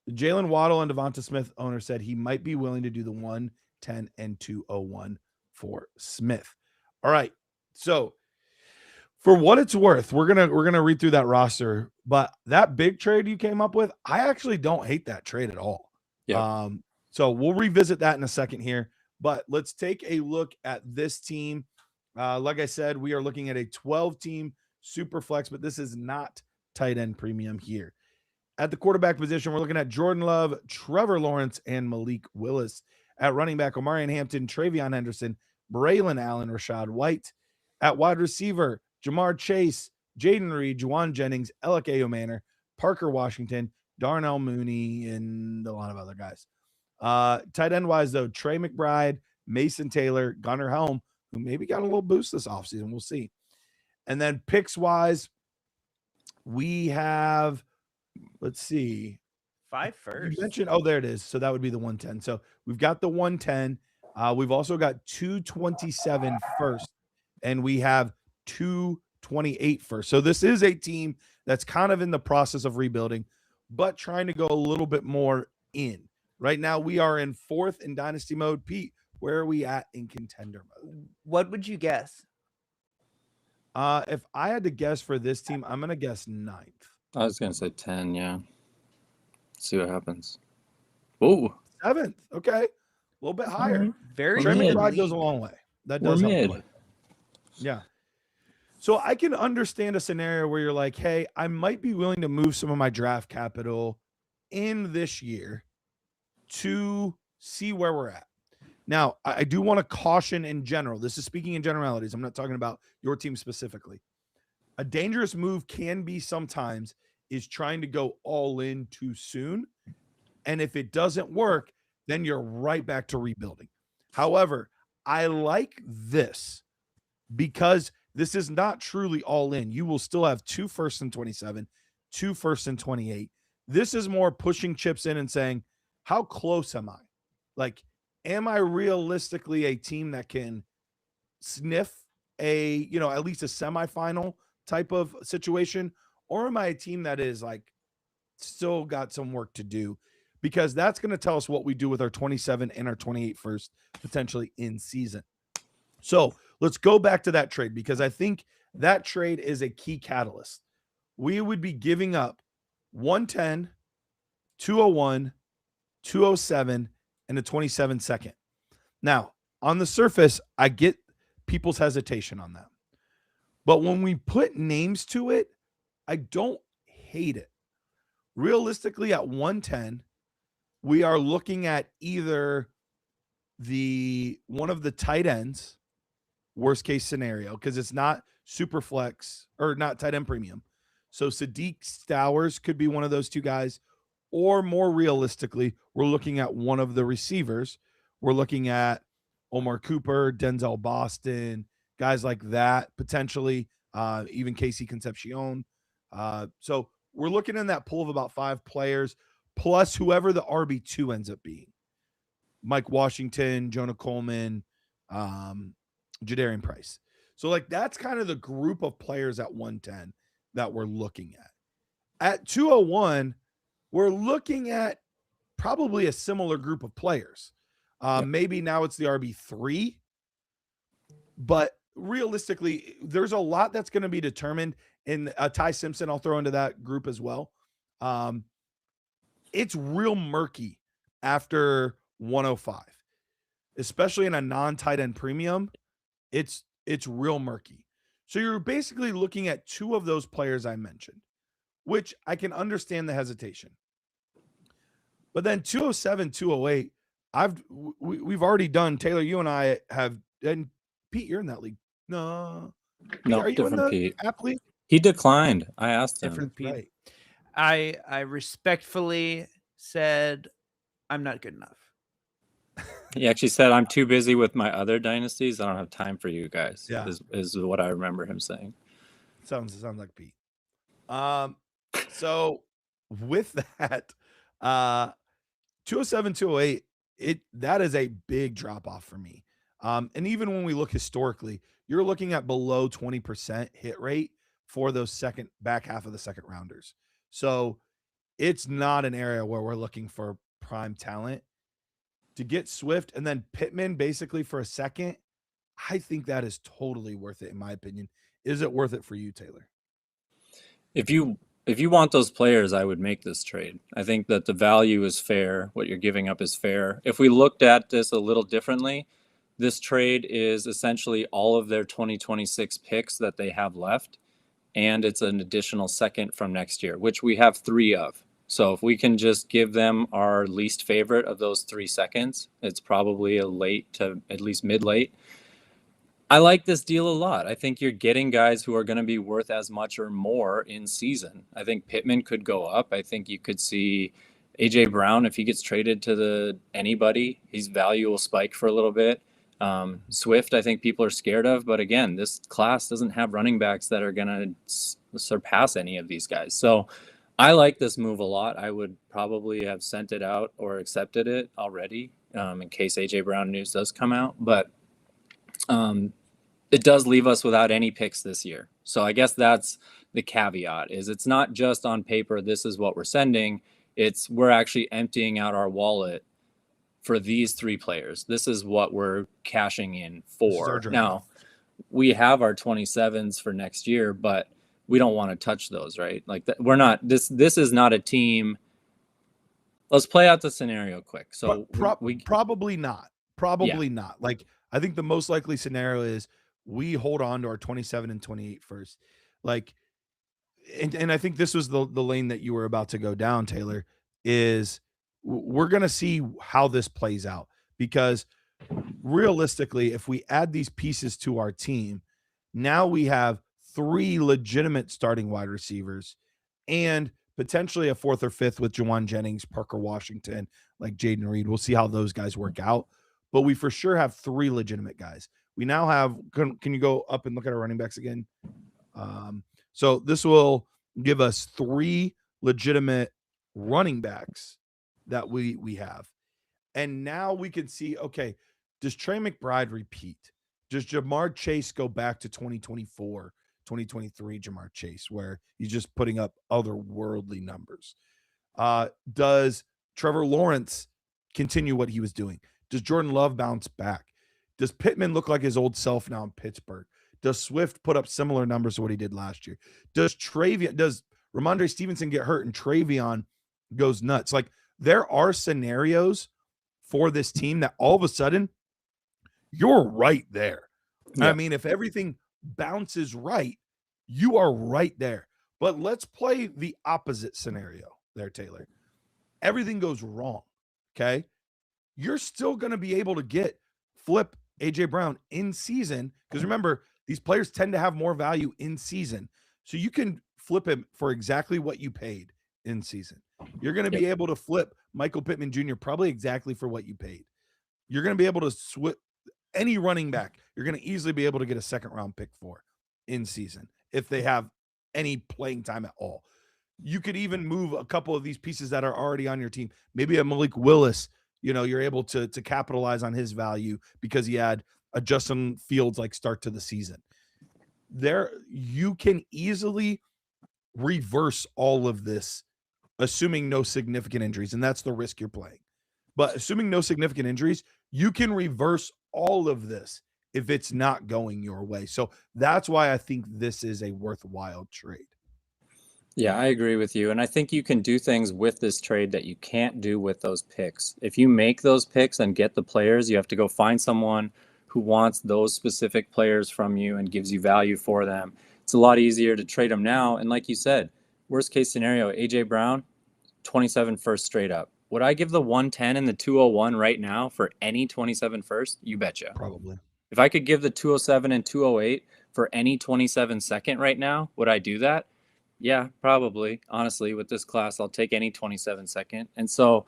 The Jalen Waddle and Devonta Smith owner said he might be willing to do the 110 and 201 for Smith. All right. So for what it's worth, we're gonna read through that roster, but that big trade you came up with, I actually don't hate that trade at all. Yeah. So we'll revisit that in a second here, but let's take a look at this team. Like I said, we are looking at a 12-team super flex, but this is not tight end premium here. At the quarterback position, we're looking at Jordan Love, Trevor Lawrence, and Malik Willis. At running back, Omarion Hampton, Travion Henderson, Braylon Allen, Rashad White. At wide receiver, Jamar Chase, Jaden Reed, Juwan Jennings, Alec Manor, Parker Washington, Darnell Mooney, and a lot of other guys. Tight end wise, though, Trey McBride, Mason Taylor, Gunnar Helm, who maybe got a little boost this offseason. We'll see. And then picks wise, we have, let's see. 5 first. You mentioned, there it is. So that would be the 110. So we've got the 110. We've also got 227 first, and we have 228 first. So this is a team that's kind of in the process of rebuilding, but trying to go a little bit more in. Right now, we are in 4th in Dynasty mode. Pete, where are we at in contender mode? What would you guess? If I had to guess for this team, I'm going to guess 9th. I was going to say 10, yeah. See what happens. Ooh. 7th. Okay. A little bit higher. Very Trey good. McBride goes a long way. That does We're help. mid. Yeah. So I can understand a scenario where you're like, hey, I might be willing to move some of my draft capital in this year to see where we're at. Now, I do want to caution in general. This is speaking in generalities. I'm not talking about your team specifically. A dangerous move can be sometimes is trying to go all in too soon. And if it doesn't work, then you're right back to rebuilding. However, I like this because this is not truly all in. You will still have 2 firsts in 27, 2 firsts in 28. This is more pushing chips in and saying, how close am I? Like, am I realistically a team that can sniff at least a semifinal type of situation? Or am I a team that is like still got some work to do? Because that's going to tell us what we do with our 27 and our 28 first potentially in season. So let's go back to that trade, because I think that trade is a key catalyst. We would be giving up 110, 201, 207, and a 27 second. Now, on the surface, I get people's hesitation on that. But when we put names to it, I don't hate it. Realistically, at 110, we are looking at either one of the tight ends, worst case scenario, because it's not super flex or not tight end premium. So Sadiq Stowers could be one of those two guys, or more realistically, we're looking at one of the receivers. We're looking at Omar Cooper, Denzel Boston, guys like that, potentially, even Casey Concepcion. So we're looking in that pool of about 5 players, plus whoever the RB2 ends up being. Mike Washington, Jonah Coleman, Jadarian Price. So like that's kind of the group of players at 110 that we're looking at. At 201, we're looking at probably a similar group of players. Maybe now it's the RB3, but realistically, there's a lot that's going to be determined. In Ty Simpson, I'll throw into that group as well. It's real murky after 105, especially in a non-tight end premium. It's real murky. So you're basically looking at 2 of those players I mentioned, which I can understand the hesitation. But then 207, 208, we've already done. Taylor, you and I have, and Pete, you're in that league. No, No, are you different in the Pete. app league? He declined. I asked him. Different Pete. Right. I respectfully said I'm not good enough. He actually said, "I'm too busy with my other dynasties. I don't have time for you guys." Yeah. Is what I remember him saying. Sounds like Pete. So with that, 207, 208, that is a big drop off for me. And even when we look historically, you're looking at below 20% hit rate for those back half of the second rounders. So it's not an area where we're looking for prime talent. To get Swift and then Pittman basically for a second, I think that is totally worth it, in my opinion. Is it worth it for you, Taylor? If you want those players, I would make this trade. I think that the value is fair. What you're giving up is fair. If we looked at this a little differently, this trade is essentially all of their 2026 picks that they have left, and it's an additional second from next year, which we have 3 of. So if we can just give them our least favorite of those 3 seconds, it's probably a late to at least mid-late. I like this deal a lot. I think you're getting guys who are going to be worth as much or more in season. I think Pittman could go up. I think you could see AJ Brown, if he gets traded to anybody, his value will spike for a little bit. Swift, I think people are scared of, but again, this class doesn't have running backs that are going to surpass any of these guys. So I like this move a lot. I would probably have sent it out or accepted it already in case AJ Brown news does come out. But it does leave us without any picks this year. So I guess that's the caveat, is it's not just on paper, this is what we're sending. It's we're actually emptying out our wallet for these 3 players. This is what we're cashing in for. Now, we have our 27s for next year, but we don't want to touch those, right? Like we're not, this is not a team. Let's play out the scenario quick. So probably not. Not. Like, I think the most likely scenario is we hold on to our 27 and 28 first. Like, and I think this was the lane that you were about to go down, Taylor, is we're going to see how this plays out, because realistically, if we add these pieces to our team, now we have 3 legitimate starting wide receivers and potentially a 4th or 5th with Jawan Jennings, Parker Washington, like Jaden Reed. We'll see how those guys work out, but we for sure have 3 legitimate guys. We now have, can you go up and look at our running backs again? So this will give us 3 legitimate running backs that we have. And now we can see, okay, does Trey McBride repeat? Does Jamar Chase go back to 2024, 2023 Jamar Chase, where he's just putting up otherworldly numbers? Does Trevor Lawrence continue what he was doing? Does Jordan Love bounce back? Does Pittman look like his old self now in Pittsburgh? Does Swift put up similar numbers to what he did last year? Does Ramondre Stevenson get hurt and Travion goes nuts? Like, there are scenarios for this team that all of a sudden you're right there. Yeah. I mean, if everything bounces right, you are right there. But let's play the opposite scenario there, Taylor. Everything goes wrong. Okay. You're still going to be able to flip AJ Brown in season. Because remember, these players tend to have more value in season. So you can flip him for exactly what you paid in season. You're going to be able to flip Michael Pittman Jr. probably exactly for what you paid. You're going to be able to switch any running back. You're going to easily be able to get a second round pick for in season if they have any playing time at all. You could even move a couple of these pieces that are already on your team. Maybe a Malik Willis, you're able to capitalize on his value because he had a Justin Fields like start to the season. There, you can easily reverse all of this, assuming no significant injuries, and that's the risk you're playing. But assuming no significant injuries, you can reverse all of this if it's not going your way. So that's why I think this is a worthwhile trade. Yeah, I agree with you. And I think you can do things with this trade that you can't do with those picks. If you make those picks and get the players, you have to go find someone who wants those specific players from you and gives you value for them. It's a lot easier to trade them now. And like you said, worst case scenario, AJ Brown, 27 first straight up. Would I give the 110 and the 201 right now for any 27 first? You betcha. Probably. If I could give the 207 and 208 for any 27 second right now, would I do that? Yeah, probably. Honestly, with this class, I'll take any 27 second. And so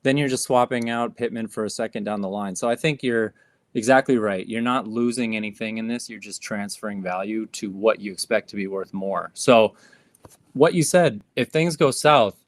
then you're just swapping out Pittman for a second down the line. So I think you're exactly right. You're not losing anything in this. You're just transferring value to what you expect to be worth more. So what you said, if things go south,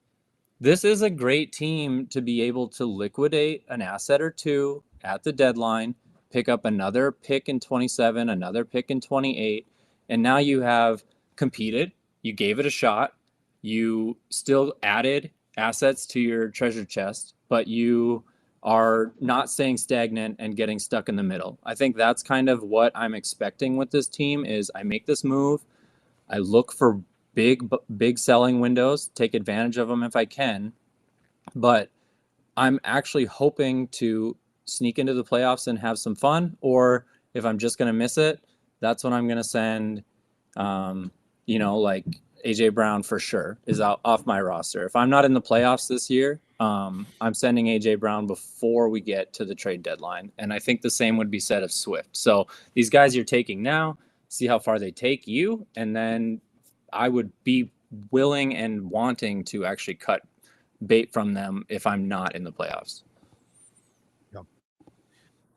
this is a great team to be able to liquidate an asset or two at the deadline, pick up another pick in 27, another pick in 28, and now you have competed. You gave it a shot. You still added assets to your treasure chest, but you are not staying stagnant and getting stuck in the middle. I think that's kind of what I'm expecting with this team is I make this move. I look for big selling windows, take advantage of them if I can. But I'm actually hoping to sneak into the playoffs and have some fun. Or if I'm just going to miss it, that's when I'm going to send, like AJ Brown for sure is off my roster. If I'm not in the playoffs this year, I'm sending AJ Brown before we get to the trade deadline. And I think the same would be said of Swift. So these guys you're taking now, see how far they take you. And then I would be willing and wanting to actually cut bait from them if I'm not in the playoffs.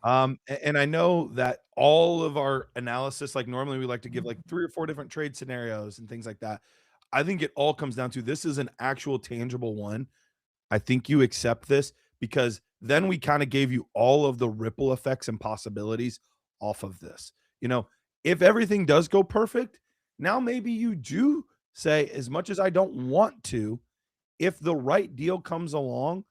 And I know that all of our analysis, like normally we like to give like 3 or 4 different trade scenarios and things like that. I think it all comes down to this is an actual tangible one. I think you accept this because then we kind of gave you all of the ripple effects and possibilities off of this. If everything does go perfect, now maybe you do say, as much as I don't want to, if the right deal comes along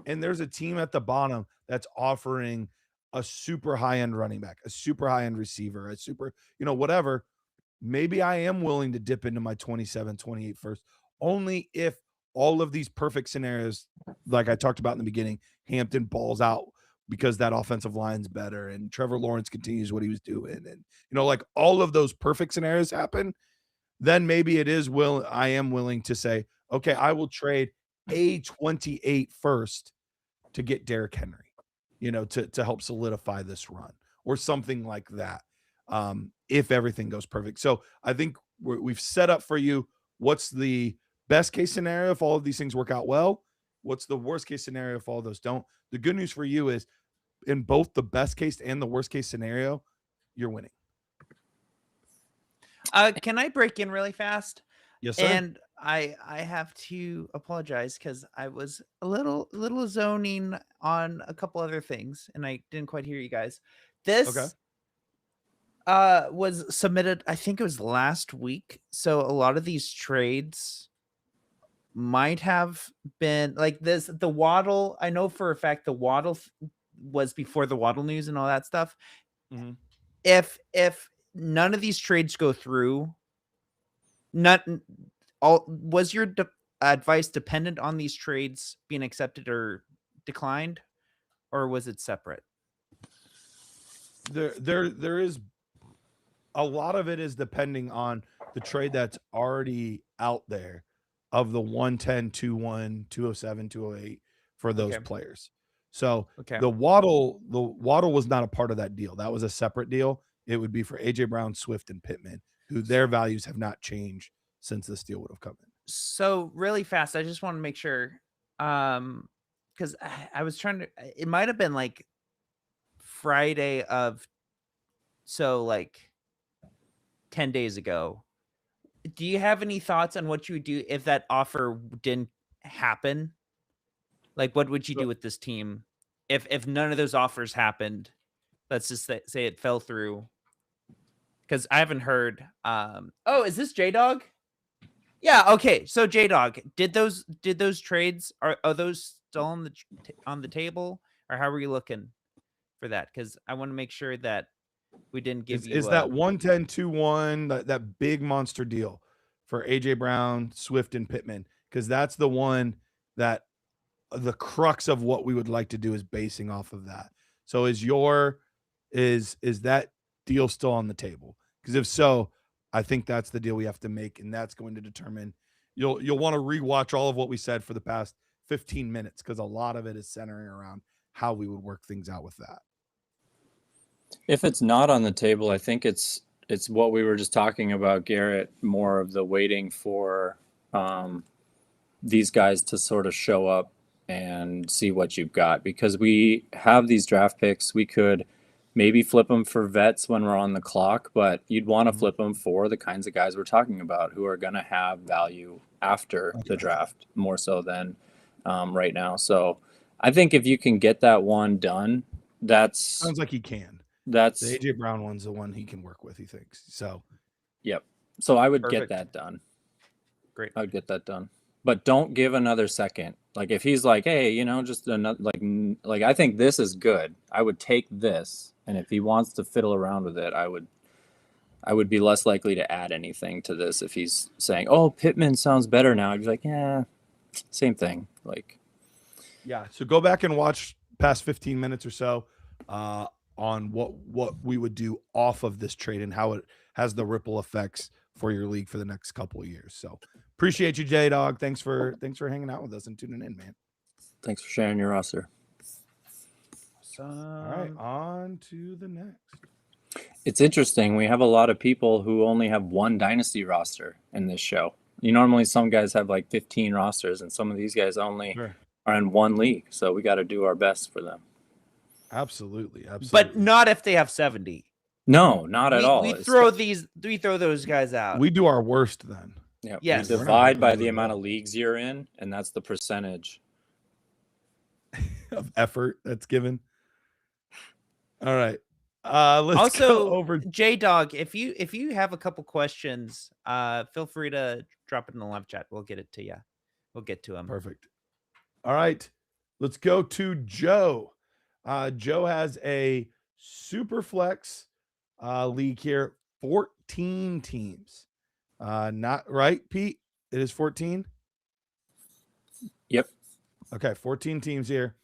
and there's a team at the bottom that's offering a super high-end running back, a super high-end receiver, a super, whatever, maybe I am willing to dip into my 27, 28 first, only if all of these perfect scenarios, like I talked about in the beginning, Hampton balls out because that offensive line's better and Trevor Lawrence continues what he was doing. And, like all of those perfect scenarios happen, then maybe I am willing to say, okay, I will trade a 28 first to get Derrick Henry, to help solidify this run or something like that. If everything goes perfect. So I think we've set up for you what's the best case scenario if all of these things work out well. What's the worst case scenario if all those don't? The good news for you is in both the best case and the worst case scenario, you're winning. Can I break in really fast? Yes, sir. And I have to apologize because I was a little zoning on a couple other things and I didn't quite hear you guys. Okay. This was submitted, I think it was last week. So a lot of these trades might have been like this. The Waddle, I know for a fact the Waddle was before the Waddle news and all that stuff. Mm-hmm. If none of these trades go through, not all was your advice dependent on these trades being accepted or declined, or was it separate? There is a lot of it is depending on the trade that's already out there of the 110, 21, 207, 208 for those Okay. players. So Okay. the Waddle was not a part of that deal. That was a separate deal. It would be for AJ Brown, Swift, and Pittman, who their values have not changed since this deal would have come in. So really fast, I just want to make sure, because I was trying to. It might have been like Friday of, so like 10 days ago. Do you have any thoughts on what you would do if that offer didn't happen? Like, what would you do with this team if none of those offers happened? Let's just say it fell through. Because I haven't heard. Oh, is this J Dog? Yeah. Okay. So J Dog, did those trades are those still on the table, or how are you looking for that? Because I want to make sure that we didn't give you. Is that 110, 21, that big monster deal for AJ Brown, Swift, and Pittman? Because that's the one that the crux of what we would like to do is basing off of that. So is that deal still on the table? Because if so, I think that's the deal we have to make, and that's going to determine. You'll want to rewatch all of what we said for the past 15 minutes because a lot of it is centering around how we would work things out with that. If it's not on the table, I think it's what we were just talking about, Garrett, more of the waiting for these guys to sort of show up and see what you've got, because we have these draft picks. We could maybe flip them for vets when we're on the clock, but you'd want to flip them for the kinds of guys we're talking about who are going to have value after the draft more so than right now. So I think if you can get that one done, Sounds like he can. That's the AJ Brown one's the one he can work with, he thinks. So, yep. So I would Perfect. get that done. Great. I would get that done. But don't give another second. Like if he's like, hey, just another, like I think this is good, I would take this. And if he wants to fiddle around with it, I would be less likely to add anything to this. If he's saying, oh, Pittman sounds better now, I'd be like, yeah, same thing. Like, yeah. So go back and watch past 15 minutes or so on what we would do off of this trade and how it has the ripple effects for your league for the next couple of years. So appreciate you, J Dog. Thanks for hanging out with us and tuning in, man. Thanks for sharing your roster. All right, on to the next. It's interesting. We have a lot of people who only have one Dynasty roster in this show. Normally some guys have like 15 rosters, and some of these guys only are in one league. So we got to do our best for them. Absolutely. But not if they have 70. No, not at all. We throw those guys out. We do our worst then. Yeah. Yes. We divide by the amount of leagues you're in, and that's the percentage of effort that's given. All right. Let's go over. J Dog, if you have a couple questions, feel free to drop it in the live chat. We'll get it to you. We'll get to them. Perfect. All right. Let's go to Joe. Joe has a super flex league here, 14 teams. Not right, Pete? It is 14. Yep. Okay, 14 teams here.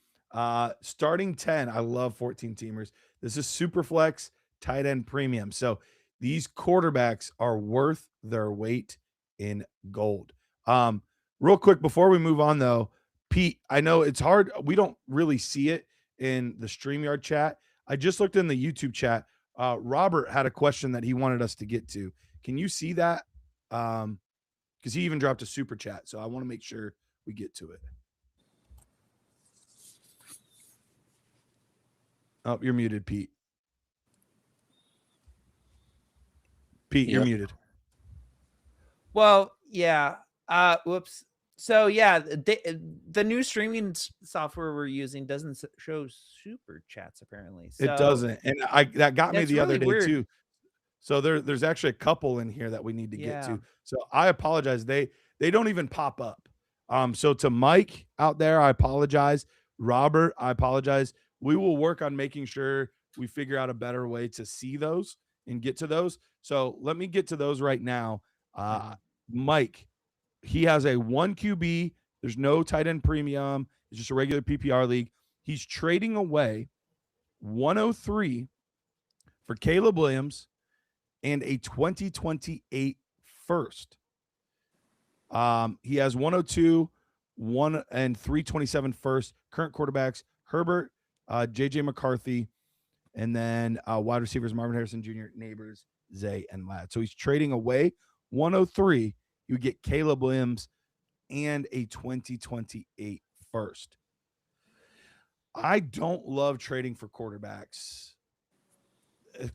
Starting 10. I love 14 teamers. This is super flex tight end premium. So these quarterbacks are worth their weight in gold. Real quick before we move on though, Pete, I know it's hard. We don't really see it in the StreamYard chat. I just looked in the YouTube chat. Robert had a question that he wanted us to get to. Can you see that? Because he even dropped a super chat. So I want to make sure we get to it. Oh, you're muted, Pete. Pete, you're muted. Well, Yeah. Whoops. So yeah, the new streaming software we're using doesn't show super chats apparently. It So doesn't, and that got me that's the other really day weird. too. So there's actually a couple in here that we need to get Yeah. to. So I apologize. They don't even pop up. So to Mike out there, I apologize. Robert, I apologize. We will work on making sure we figure out a better way to see those and get to those. So let me get to those right now. Mhm. Mike, he has a 1 QB. There's no tight end premium. It's just a regular PPR league. He's trading away 103 for Caleb Williams and a 2028 first. He has 102, 1 and 327 first. Current quarterbacks Herbert, JJ McCarthy, and then wide receivers Marvin Harrison Jr., Neighbors, Zay, and Ladd. So he's trading away 103. You get Caleb Williams and a 2028 first. I don't love trading for quarterbacks,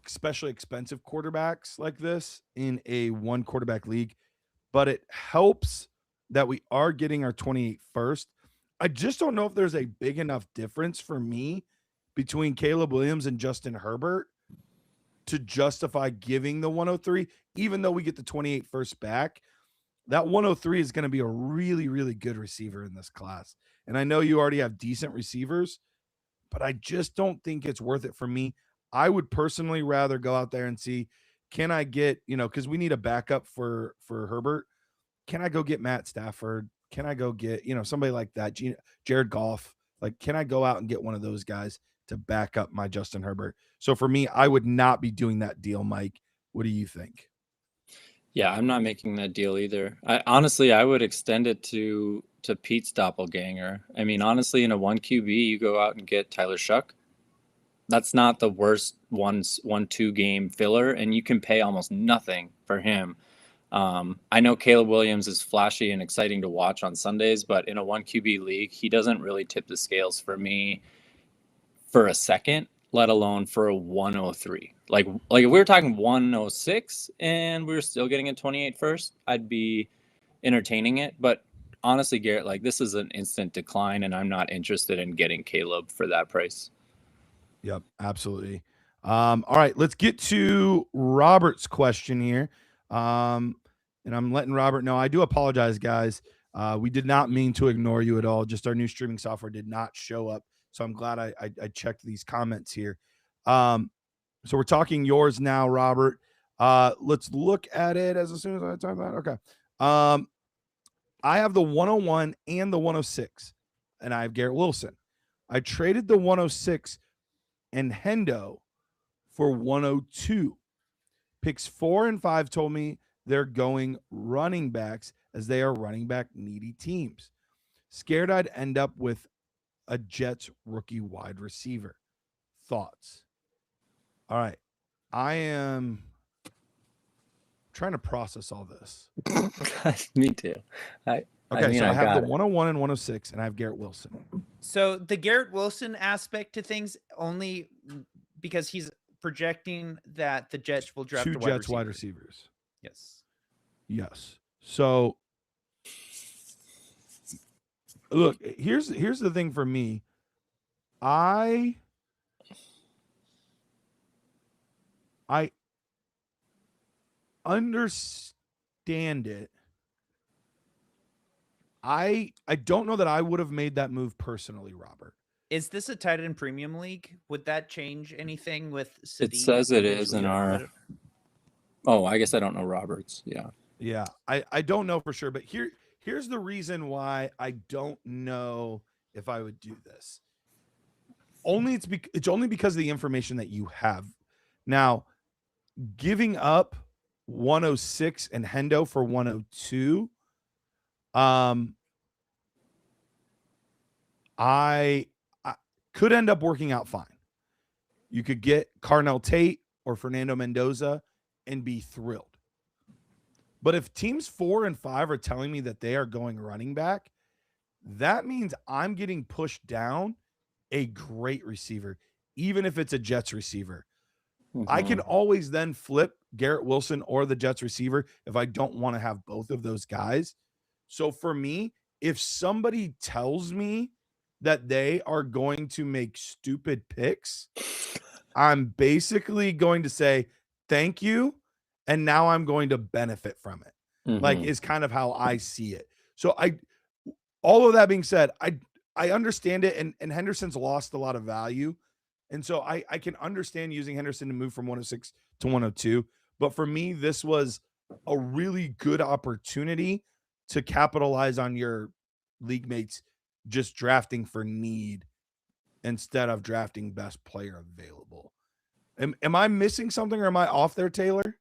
especially expensive quarterbacks like this in a one quarterback league, but it helps that we are getting our 28 first. I just don't know if there's a big enough difference for me between Caleb Williams and Justin Herbert to justify giving the 103, even though we get the 28 first back. That 103 is going to be a really, really good receiver in this class. And I know you already have decent receivers, but I just don't think it's worth it for me. I would personally rather go out there and see, can I get, because we need a backup for Herbert. Can I go get Matt Stafford? Can I go get, somebody like that, Jared Goff? Like, can I go out and get one of those guys to back up my Justin Herbert? So for me, I would not be doing that deal, Mike. What do you think? Yeah, I'm not making that deal either. I would extend it to Pete's doppelganger. I mean, honestly, in a 1 QB, you go out and get Tyler Shuck. That's not the worst 1-2 game filler, and you can pay almost nothing for him. I know Caleb Williams is flashy and exciting to watch on Sundays, but in a 1 QB league, he doesn't really tip the scales for me for a second, let alone for a 103. Like if we were talking 106 and we were still getting a 28 first, I'd be entertaining it. But honestly, Garrett, like this is an instant decline, and I'm not interested in getting Caleb for that price. Yep, absolutely. All right, let's get to Robert's question here. And I'm letting Robert know. I do apologize, guys. We did not mean to ignore you at all. Just our new streaming software did not show up. So I'm glad I checked these comments here. So we're talking yours now, Robert. Let's look at it as soon as I talk about it. Okay. I have the 101 and the 106, and I have Garrett Wilson. I traded the 106 and Hendo for 102. Picks 4 and 5 told me they're going running backs as they are running back needy teams. Scared I'd end up with a Jets rookie wide receiver. Thoughts? All right. I am trying to process all this. Me too. I have the 101 and 106, and I have Garrett Wilson. So the Garrett Wilson aspect to things only because he's projecting that the Jets will draft 2 Jets wide receivers. Yes. So look, here's the thing for me. I understand it. I don't know that I would have made that move personally, Robert. Is this a tight end premium league? Would that change anything with Sadiq? It says it is in our. Oh, I guess I don't know Roberts. Yeah. Yeah, I don't know for sure, but here's the reason why I don't know if I would do this. It's only because of the information that you have. Now, giving up 106 and Hendo for 102, I could end up working out fine. You could get Carnell Tate or Fernando Mendoza and be thrilled. But if teams 4 and 5 are telling me that they are going running back, that means I'm getting pushed down a great receiver, even if it's a Jets receiver. Mm-hmm. I can always then flip Garrett Wilson or the Jets receiver if I don't want to have both of those guys. So for me, if somebody tells me that they are going to make stupid picks, I'm basically going to say thank you, and now I'm going to benefit from it. Like, is kind of how I see it. So all of that being said, I understand it, and Henderson's lost a lot of value. And so I can understand using Henderson to move from 106 to 102. But for me, this was a really good opportunity to capitalize on your league mates just drafting for need instead of drafting best player available. Am I missing something, or am I off there, Taylor?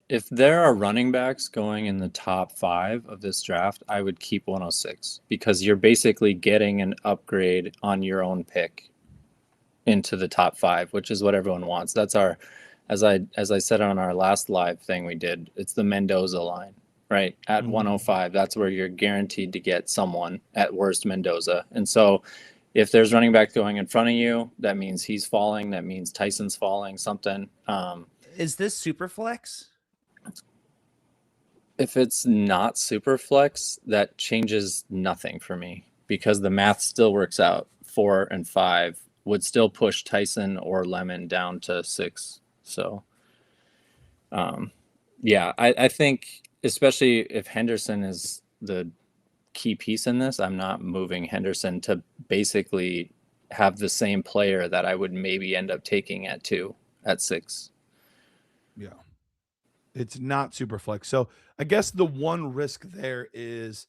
If there are running backs going in the top 5 of this draft, I would keep 106 because you're basically getting an upgrade on your own pick into the top 5, which is what everyone wants. That's our, as I said on our last live thing we did, it's the Mendoza line, right? At 105, that's where you're guaranteed to get someone, at worst Mendoza. And so if there's running back going in front of you, that means he's falling. That means Tyson's falling, something. Is this super flex? If it's not super flex, that changes nothing for me because the math still works out. 4 and 5 would still push Tyson or Lemon down to 6. So, yeah, I think especially if Henderson is the key piece in this, I'm not moving Henderson to basically have the same player that I would maybe end up taking at 2, at 6. Yeah. It's not super flex. So I guess the one risk there is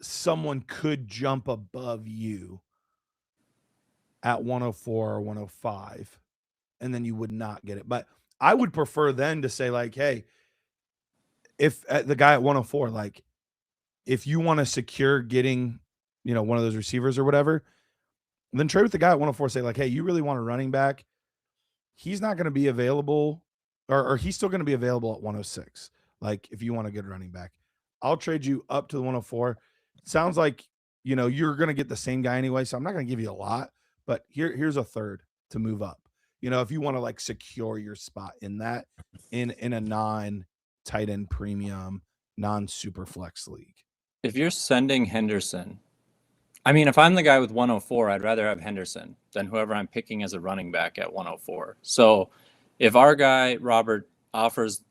someone could jump above you at 104 or 105, and then you would not get it. But I would prefer then to say, like, hey, if the guy at 104, like, if you want to secure getting, one of those receivers or whatever, then trade with the guy at 104. Say, like, hey, you really want a running back? He's not going to be available, or he's still going to be available at 106. Like, if you want a good running back, I'll trade you up to the 104. Sounds like, you're going to get the same guy anyway. So I'm not going to give you a lot, but here's a third to move up. If you want to like secure your spot in that, in a non-tight end premium, non-super flex league. If you're sending Henderson, I mean, if I'm the guy with 104, I'd rather have Henderson than whoever I'm picking as a running back at 104. So if our guy, Robert, offers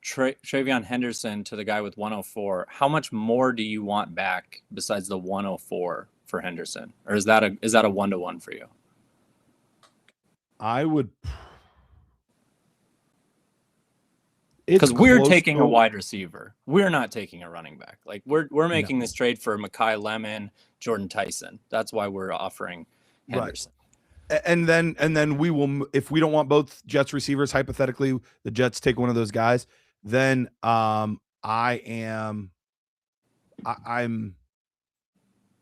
Travion Henderson to the guy with 104, how much more do you want back besides the 104 for Henderson? Or is that a 1-to-1 for you? I would, because we're taking a wide receiver. We're not taking a running back. Like we're making this trade for Mekhi Lemon, Jordan Tyson. That's why we're offering Henderson. Right. And then we will, if we don't want both Jets receivers, hypothetically, the Jets take one of those guys, then I'm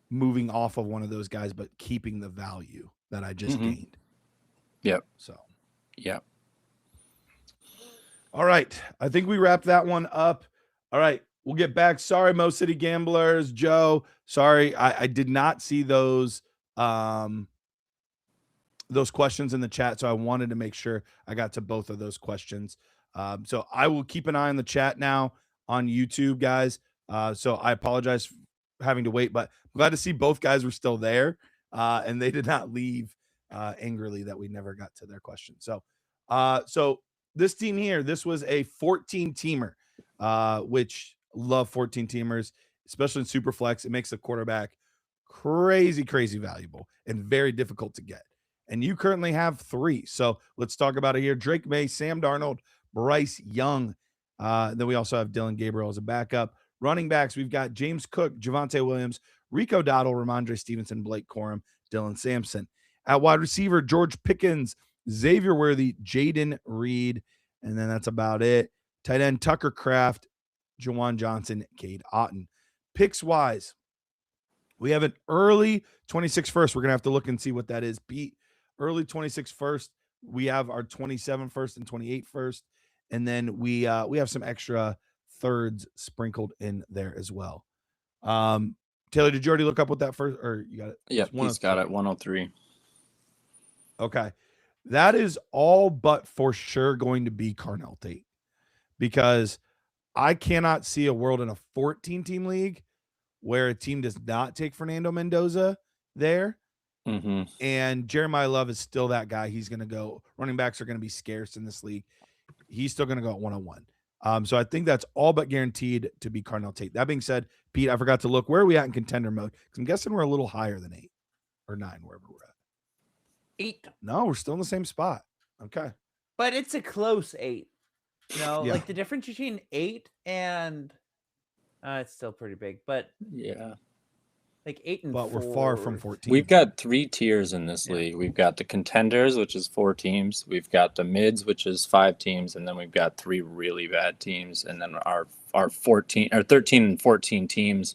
moving off of one of those guys, but keeping the value that I just gained. Yep. So, yep. All right. I think we wrapped that one up. All right. We'll get back. Sorry, Mo City Gamblers. Joe, sorry. I did not see those questions in the chat. So I wanted to make sure I got to both of those questions. So I will keep an eye on the chat now on YouTube, guys. So I apologize for having to wait, but I'm glad to see both guys were still there. And they did not leave angrily that we never got to their question. So this team here, this was a 14-teamer, which love 14-teamers, especially in Superflex. It makes the quarterback crazy, crazy valuable and very difficult to get. And you currently have 3. So let's talk about it here. Drake May, Sam Darnold, Bryce Young. Then we also have Dylan Gabriel as a backup. Running backs, we've got James Cook, Javonte Williams, Rico Dowdle, Ramondre Stevenson, Blake Corum, Dylan Sampson. At wide receiver, George Pickens, Xavier Worthy, Jaden Reed, and then that's about it. Tight end, Tucker Kraft, Jawan Johnson, Cade Otton. Picks wise, we have an early 26 first. We're going to have to look and see what that is. Pete, early 26 first. We have our 27 first and 28 first. And then we have some extra thirds sprinkled in there as well. Taylor, did you already look up what that first, or you got it? Yep, he's got it, 103. Okay. That is all but for sure going to be Carnell Tate, because I cannot see a world in a 14-team league where a team does not take Fernando Mendoza there. Mm-hmm. And Jeremiah Love is still that guy. He's going to go. Running backs are going to be scarce in this league. He's still going to go at 101. So I think that's all but guaranteed to be Carnell Tate. That being said, Pete, I forgot to look. Where are we at in contender mode? Because I'm guessing we're a little higher than 8 or 9, wherever we're at. 8. No, we're still in the same spot. Okay. But it's a close 8. No, Yeah. like the difference between 8 and it's still pretty big, but Yeah. like 8 and But 4. we're far from 14. We've got 3 tiers in this league. We've got the contenders, which is 4 teams. We've got the mids, which is 5 teams, and then we've got 3 really bad teams. And then our 13 and 14 teams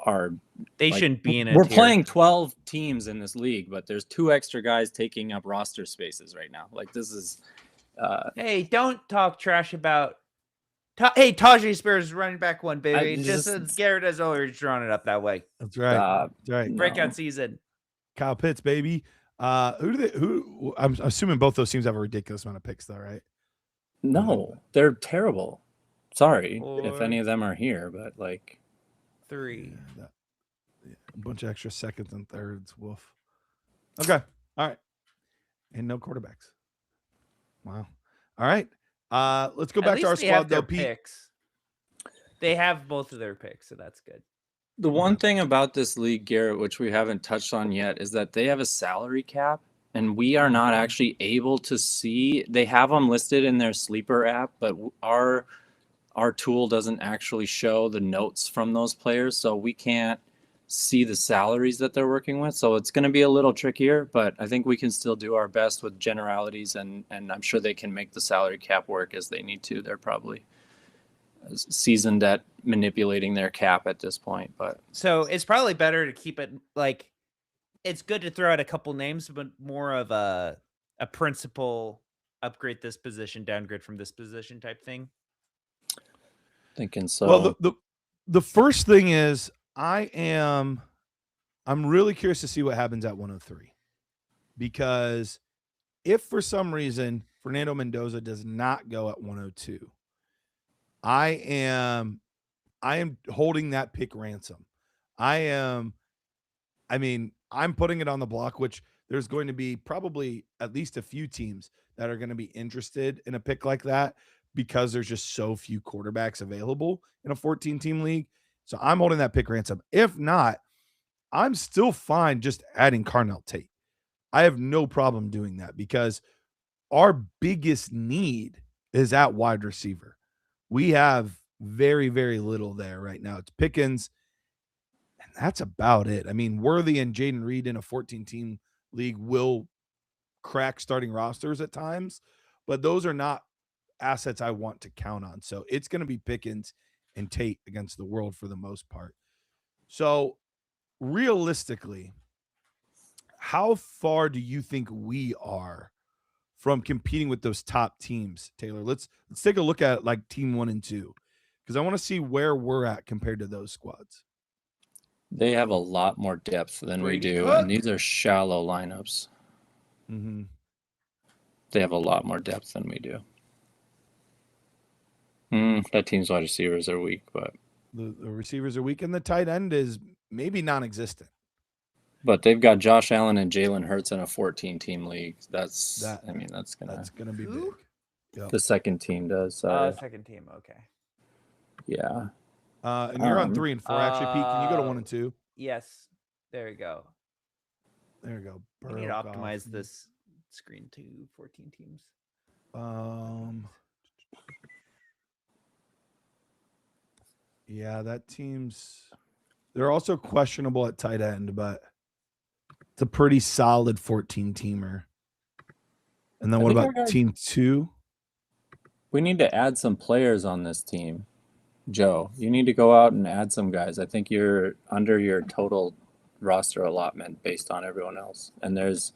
are They like, shouldn't be in a we're tier. playing 12 teams in this league, but there's 2 extra guys taking up roster spaces right now. Like this is Hey, don't talk trash about hey, Tajay Spears is running back 1, baby. Just as Garrett has always drawn it up that way. That's right. That's right. Breakout season. Kyle Pitts, baby. Who I'm assuming both those teams have a ridiculous amount of picks, though, right? No, they're terrible. Sorry 4, if any of them are here, but like 3. A bunch of extra seconds and thirds. Woof. Okay. All right. And no quarterbacks. Wow. All right. Let's go back to our squad, though, Pete. Picks. They have both of their picks, so that's good. The one thing about this league, Garrett, which we haven't touched on yet, is that they have a salary cap, and we are not actually able to see. They have them listed in their sleeper app, but our tool doesn't actually show the notes from those players, so we can't see the salaries that they're working with. So it's going to be a little trickier, but I think we can still do our best with generalities, and I'm sure they can make the salary cap work as they need to. They're probably seasoned at manipulating their cap at this point, but so it's probably better to keep it like it's good to throw out a couple names, but more of a principal upgrade this position, downgrade from this position type thing. Thinking so. Well, the first thing is I'm really curious to see what happens at 103, because if for some reason Fernando Mendoza does not go at 102, I am holding that pick ransom. I'm putting it on the block, which there's going to be probably at least a few teams that are going to be interested in a pick like that, because there's just so few quarterbacks available in a 14-team league. So I'm holding that pick ransom. If not, I'm still fine just adding Carnell Tate. I have no problem doing that, because our biggest need is at wide receiver. We have very, very little there right now. It's Pickens, and that's about it. I mean, Worthy and Jaden Reed in a 14-team league will crack starting rosters at times, but those are not assets I want to count on. So it's going to be Pickens and Tate against the world for the most part. So realistically, how far do you think we are from competing with those top teams, Taylor? Let's take a look at like team 1 and 2, because I want to see where we're at compared to those squads. They have a lot more depth than we do, and these are shallow lineups. Mm-hmm. They have a lot more depth than we do. That team's wide receivers are weak, but the receivers are weak, and the tight end is maybe non-existent. But they've got Josh Allen and Jalen Hurts in a 14-team league. That's gonna be big. Yep. The second team does. Second team, okay. Yeah. And you're on 3 and 4. Actually, Pete, can you go to 1 and 2? Yes. There you go. There you go. We need to optimize this screen to 14 teams. Yeah, that team's. They're also questionable at tight end, but it's a pretty solid 14-teamer. And then what about team 2? We need to add some players on this team. Joe, you need to go out and add some guys. I think you're under your total roster allotment based on everyone else. And there's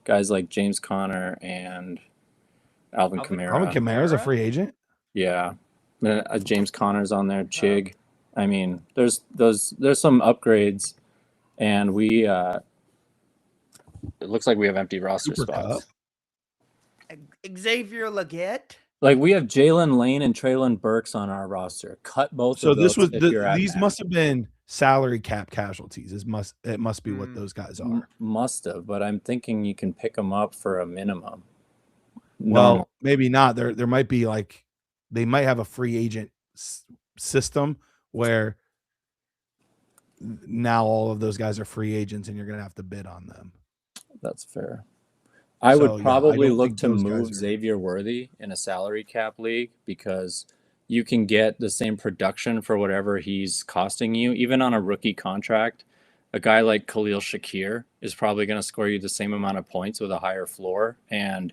guys like James Conner and Alvin Kamara. Alvin Kamara's a free agent? Yeah. James Conner's on there, Chig. I mean, there's some upgrades, and we it looks like we have empty roster Cooper spots. Kupp? Xavier Legette. Like we have Jalen Lane and Traylon Burks on our roster. Cut both So of this those was if you're at these max. must have been salary cap casualties. It must be what those guys are. Must have, but I'm thinking you can pick them up for a minimum. Well, Normal. maybe not. There might be like they might have a free agent system where now all of those guys are free agents and you're going to have to bid on them. That's fair. I would I probably don't look think to those guys move are- Xavier Worthy in a salary cap league because you can get the same production for whatever he's costing you, even on a rookie contract. A guy like Khalil Shakir is probably going to score you the same amount of points with a higher floor. And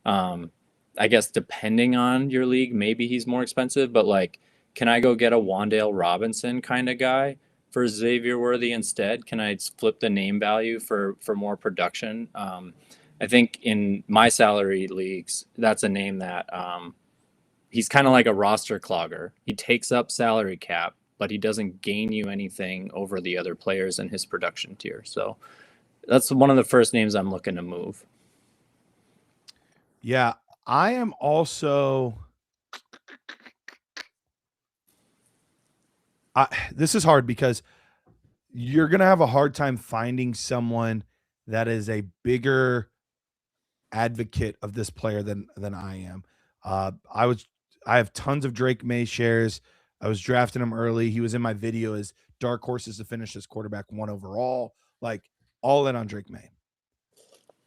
I guess depending on your league, maybe he's more expensive. But like, can I go get a Wandale Robinson kind of guy for Xavier Worthy instead? Can I flip the name value for more production? I think in my salary leagues, that's a name that he's kind of like a roster clogger. He takes up salary cap, but he doesn't gain you anything over the other players in his production tier. So that's one of the first names I'm looking to move. Yeah, I am also. This is hard because you're going to have a hard time finding someone that is a bigger advocate of this player than I am. I have tons of Drake May shares. I was drafting him early. He was in my video as dark horses to finish as quarterback 1 overall, like all in on Drake May.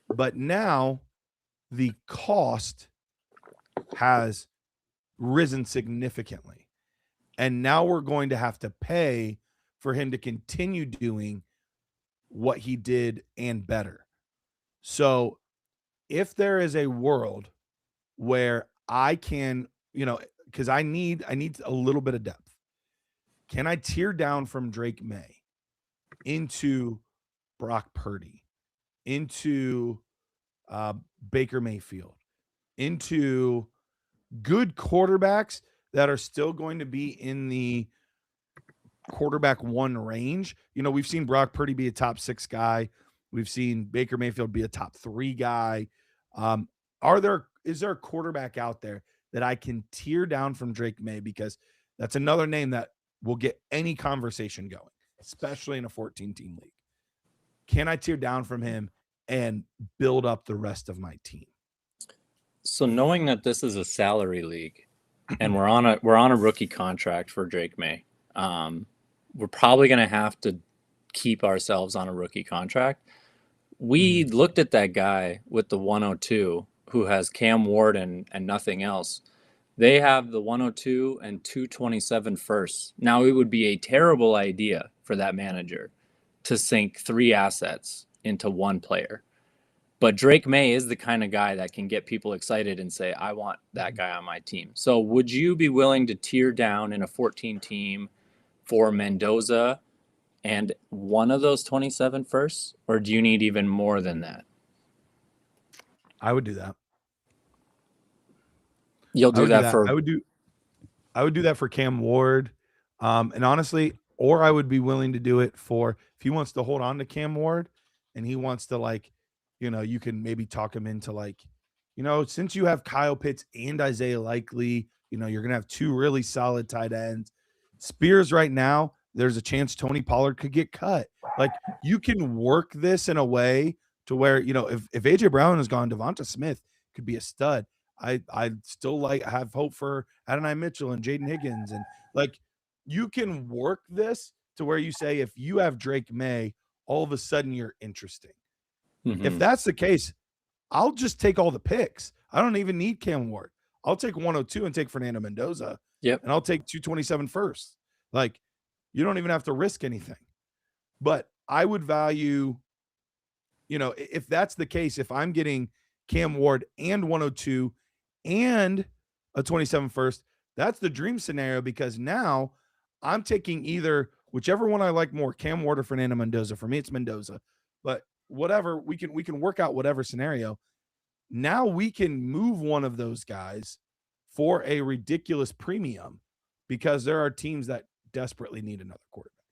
But now the cost has risen significantly. And now we're going to have to pay for him to continue doing what he did and better. So if there is a world where I can, because I need a little bit of depth. Can I tear down from Drake May into Brock Purdy, into Baker Mayfield, into good quarterbacks that are still going to be in the quarterback 1 range? We've seen Brock Purdy be a top 6 guy. We've seen Baker Mayfield be a top 3 guy. Is there a quarterback out there that I can tear down from Drake May? Because that's another name that will get any conversation going, especially in a 14-team league. Can I tear down from him and build up the rest of my team? So knowing that this is a salary league and we're on a rookie contract for Drake May, we're probably going to have to keep ourselves on a rookie contract. We looked at that guy with the 102 who has Cam Ward and nothing else. They have the 102 and 227 firsts. Now, it would be a terrible idea for that manager to sink 3 assets into one player. But Drake May is the kind of guy that can get people excited and say, I want that guy on my team. So would you be willing to tear down in a 14 team for Mendoza and one of those 27 firsts? Or do you need even more than that? I would do that. You'll do that for... I would do that for Cam Ward. And honestly, or I would be willing to do it for, if he wants to hold on to Cam Ward and he wants to you can maybe talk him into since you have Kyle Pitts and Isaiah Likely, you're going to have 2 really solid tight ends. Spears right now, there's a chance Tony Pollard could get cut. You can work this in a way to where, if AJ Brown is gone, Devonta Smith could be a stud. I still have hope for Adonai Mitchell and Jaden Higgins. And you can work this to where you say, if you have Drake May, all of a sudden you're interesting. If that's the case, I'll just take all the picks. I don't even need Cam Ward. I'll take 102 and take Fernando Mendoza. Yep. And I'll take 227 first. You don't even have to risk anything. But I would value, if that's the case, if I'm getting Cam Ward and 102 and a 27 first, that's the dream scenario, because now I'm taking either whichever one I like more, Cam Ward or Fernando Mendoza. For me, it's Mendoza. But whatever, we can work out whatever scenario. Now we can move one of those guys for a ridiculous premium because there are teams that desperately need another quarterback.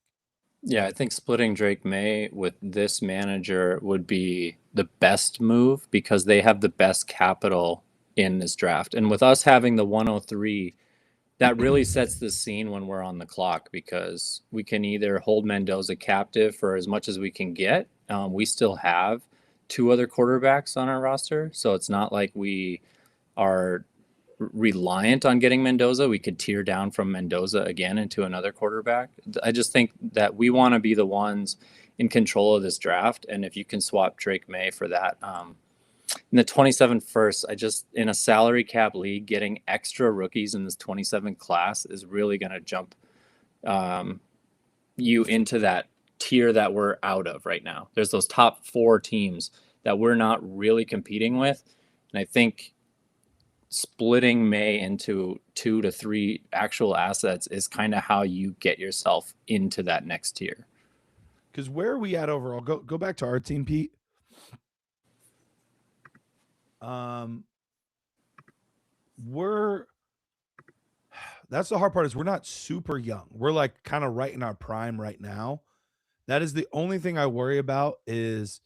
Yeah, I think splitting Drake May with this manager would be the best move because they have the best capital in this draft. And with us having the 103, that really sets the scene when we're on the clock, because we can either hold Mendoza captive for as much as we can get. We still have 2 other quarterbacks on our roster, so it's not like we are reliant on getting Mendoza. We could tear down from Mendoza again into another quarterback. I just think that we want to be the ones in control of this draft, and if you can swap Drake May for that, in the 27 first, in a salary cap league, getting extra rookies in this 27 class is really going to jump you into that tier that we're out of right now. There's those top 4 teams that we're not really competing with. And I think splitting May into 2 to 3 actual assets is kind of how you get yourself into that next tier. Because where are we at overall? Go back to our team, Pete. That's the hard part, is we're not super young. We're like kind of right in our prime right now. That is the only thing I worry about is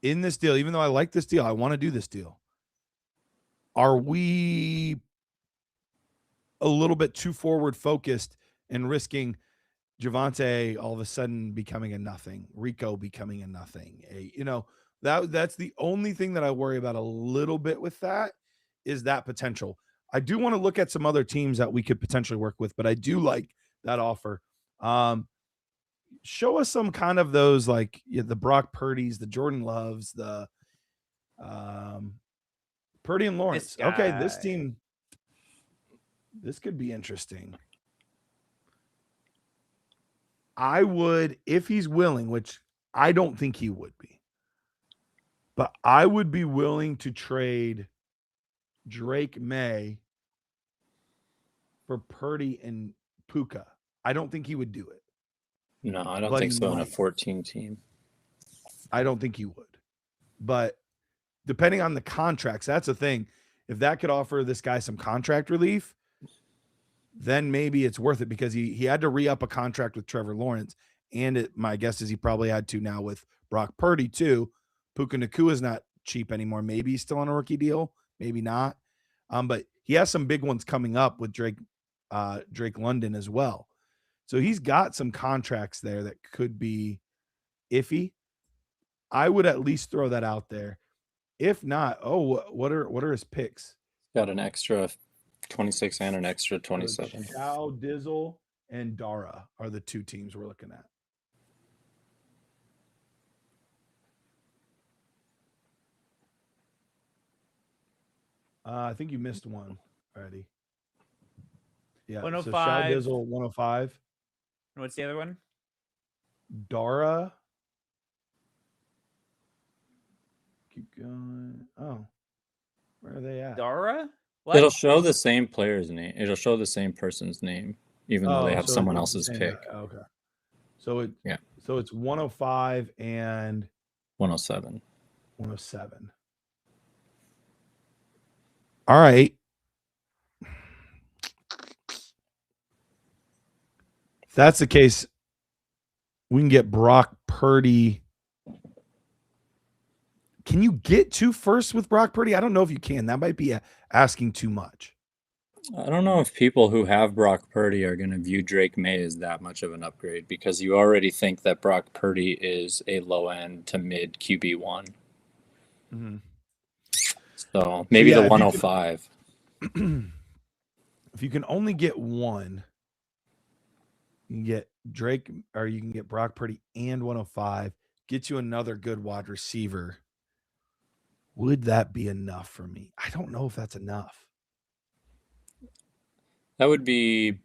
in this deal, even though I like this deal, I want to do this deal. Are we a little bit too forward focused and risking Javonte all of a sudden becoming a nothing, Rico becoming a nothing? That's the only thing that I worry about a little bit with that, is that potential. I do want to look at some other teams that we could potentially work with, but I do like that offer. Show us some kind of those, like the Brock Purdy's, the Jordan Loves, the Purdy and Lawrence. Okay, this team, this could be interesting. I would, if he's willing, which I don't think he would be, but I would be willing to trade Drake May for Purdy and Puka. I don't think he would do it. No, I don't think so on a 14 team. I don't think he would. But depending on the contracts, that's the thing. If that could offer this guy some contract relief, then maybe it's worth it, because he had to re-up a contract with Trevor Lawrence. And my guess is he probably had to now with Brock Purdy too. Puka Nacua is not cheap anymore. Maybe he's still on a rookie deal, maybe not. But he has some big ones coming up with Drake London as well. So he's got some contracts there that could be iffy. I would at least throw that out there. If not, what are his picks? Got an extra 26 and an extra 27. Chow, Dizzle, and Dara are the 2 teams we're looking at. I think you missed one already. Yeah, 105. So Chow, Dizzle, 105. What's the other one? Dara. Keep going. Oh, where are they at? Dara? What? It'll show the same player's name. It'll show the same person's name, even though they have so someone it's the else's same pick. guy. Okay. So it's 105 and 107. 107. All right. If that's the case, we can get Brock Purdy. Can you get 2 firsts with Brock Purdy? I don't know if you can. That might be asking too much. I don't know if people who have Brock Purdy are going to view Drake May as that much of an upgrade, because you already think that Brock Purdy is a low end to mid QB1. Mm-hmm. So maybe the 105. If you can only get one, you can get Drake, or you can get Brock Purdy and 105, get you another good wide receiver. Would that be enough for me? I don't know if that's enough. That would be,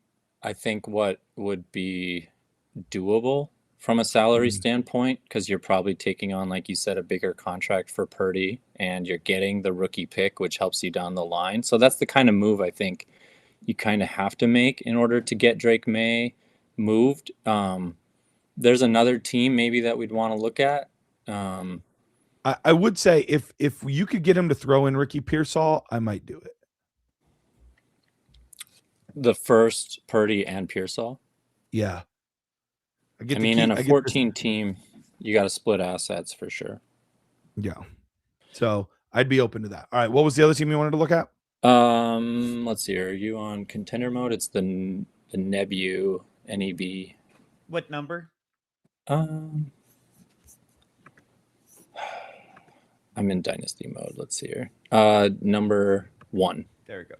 I think, what would be doable from a salary standpoint, because you're probably taking on, like you said, a bigger contract for Purdy, and you're getting the rookie pick, which helps you down the line. So that's the kind of move I think you kind of have to make in order to get Drake May moved. There's another team maybe that we'd want to look at. I would say if you could get him to throw in Ricky Pearsall, I might do it. The first Purdy and Pearsall? Yeah. I mean, in a 14 team, you got to split assets for sure. Yeah. So I'd be open to that. All right. What was the other team you wanted to look at? Let's see. Are you on contender mode? It's the Nebu NEB. What number? I'm in Dynasty mode. Let's see here. Number 1. There we go.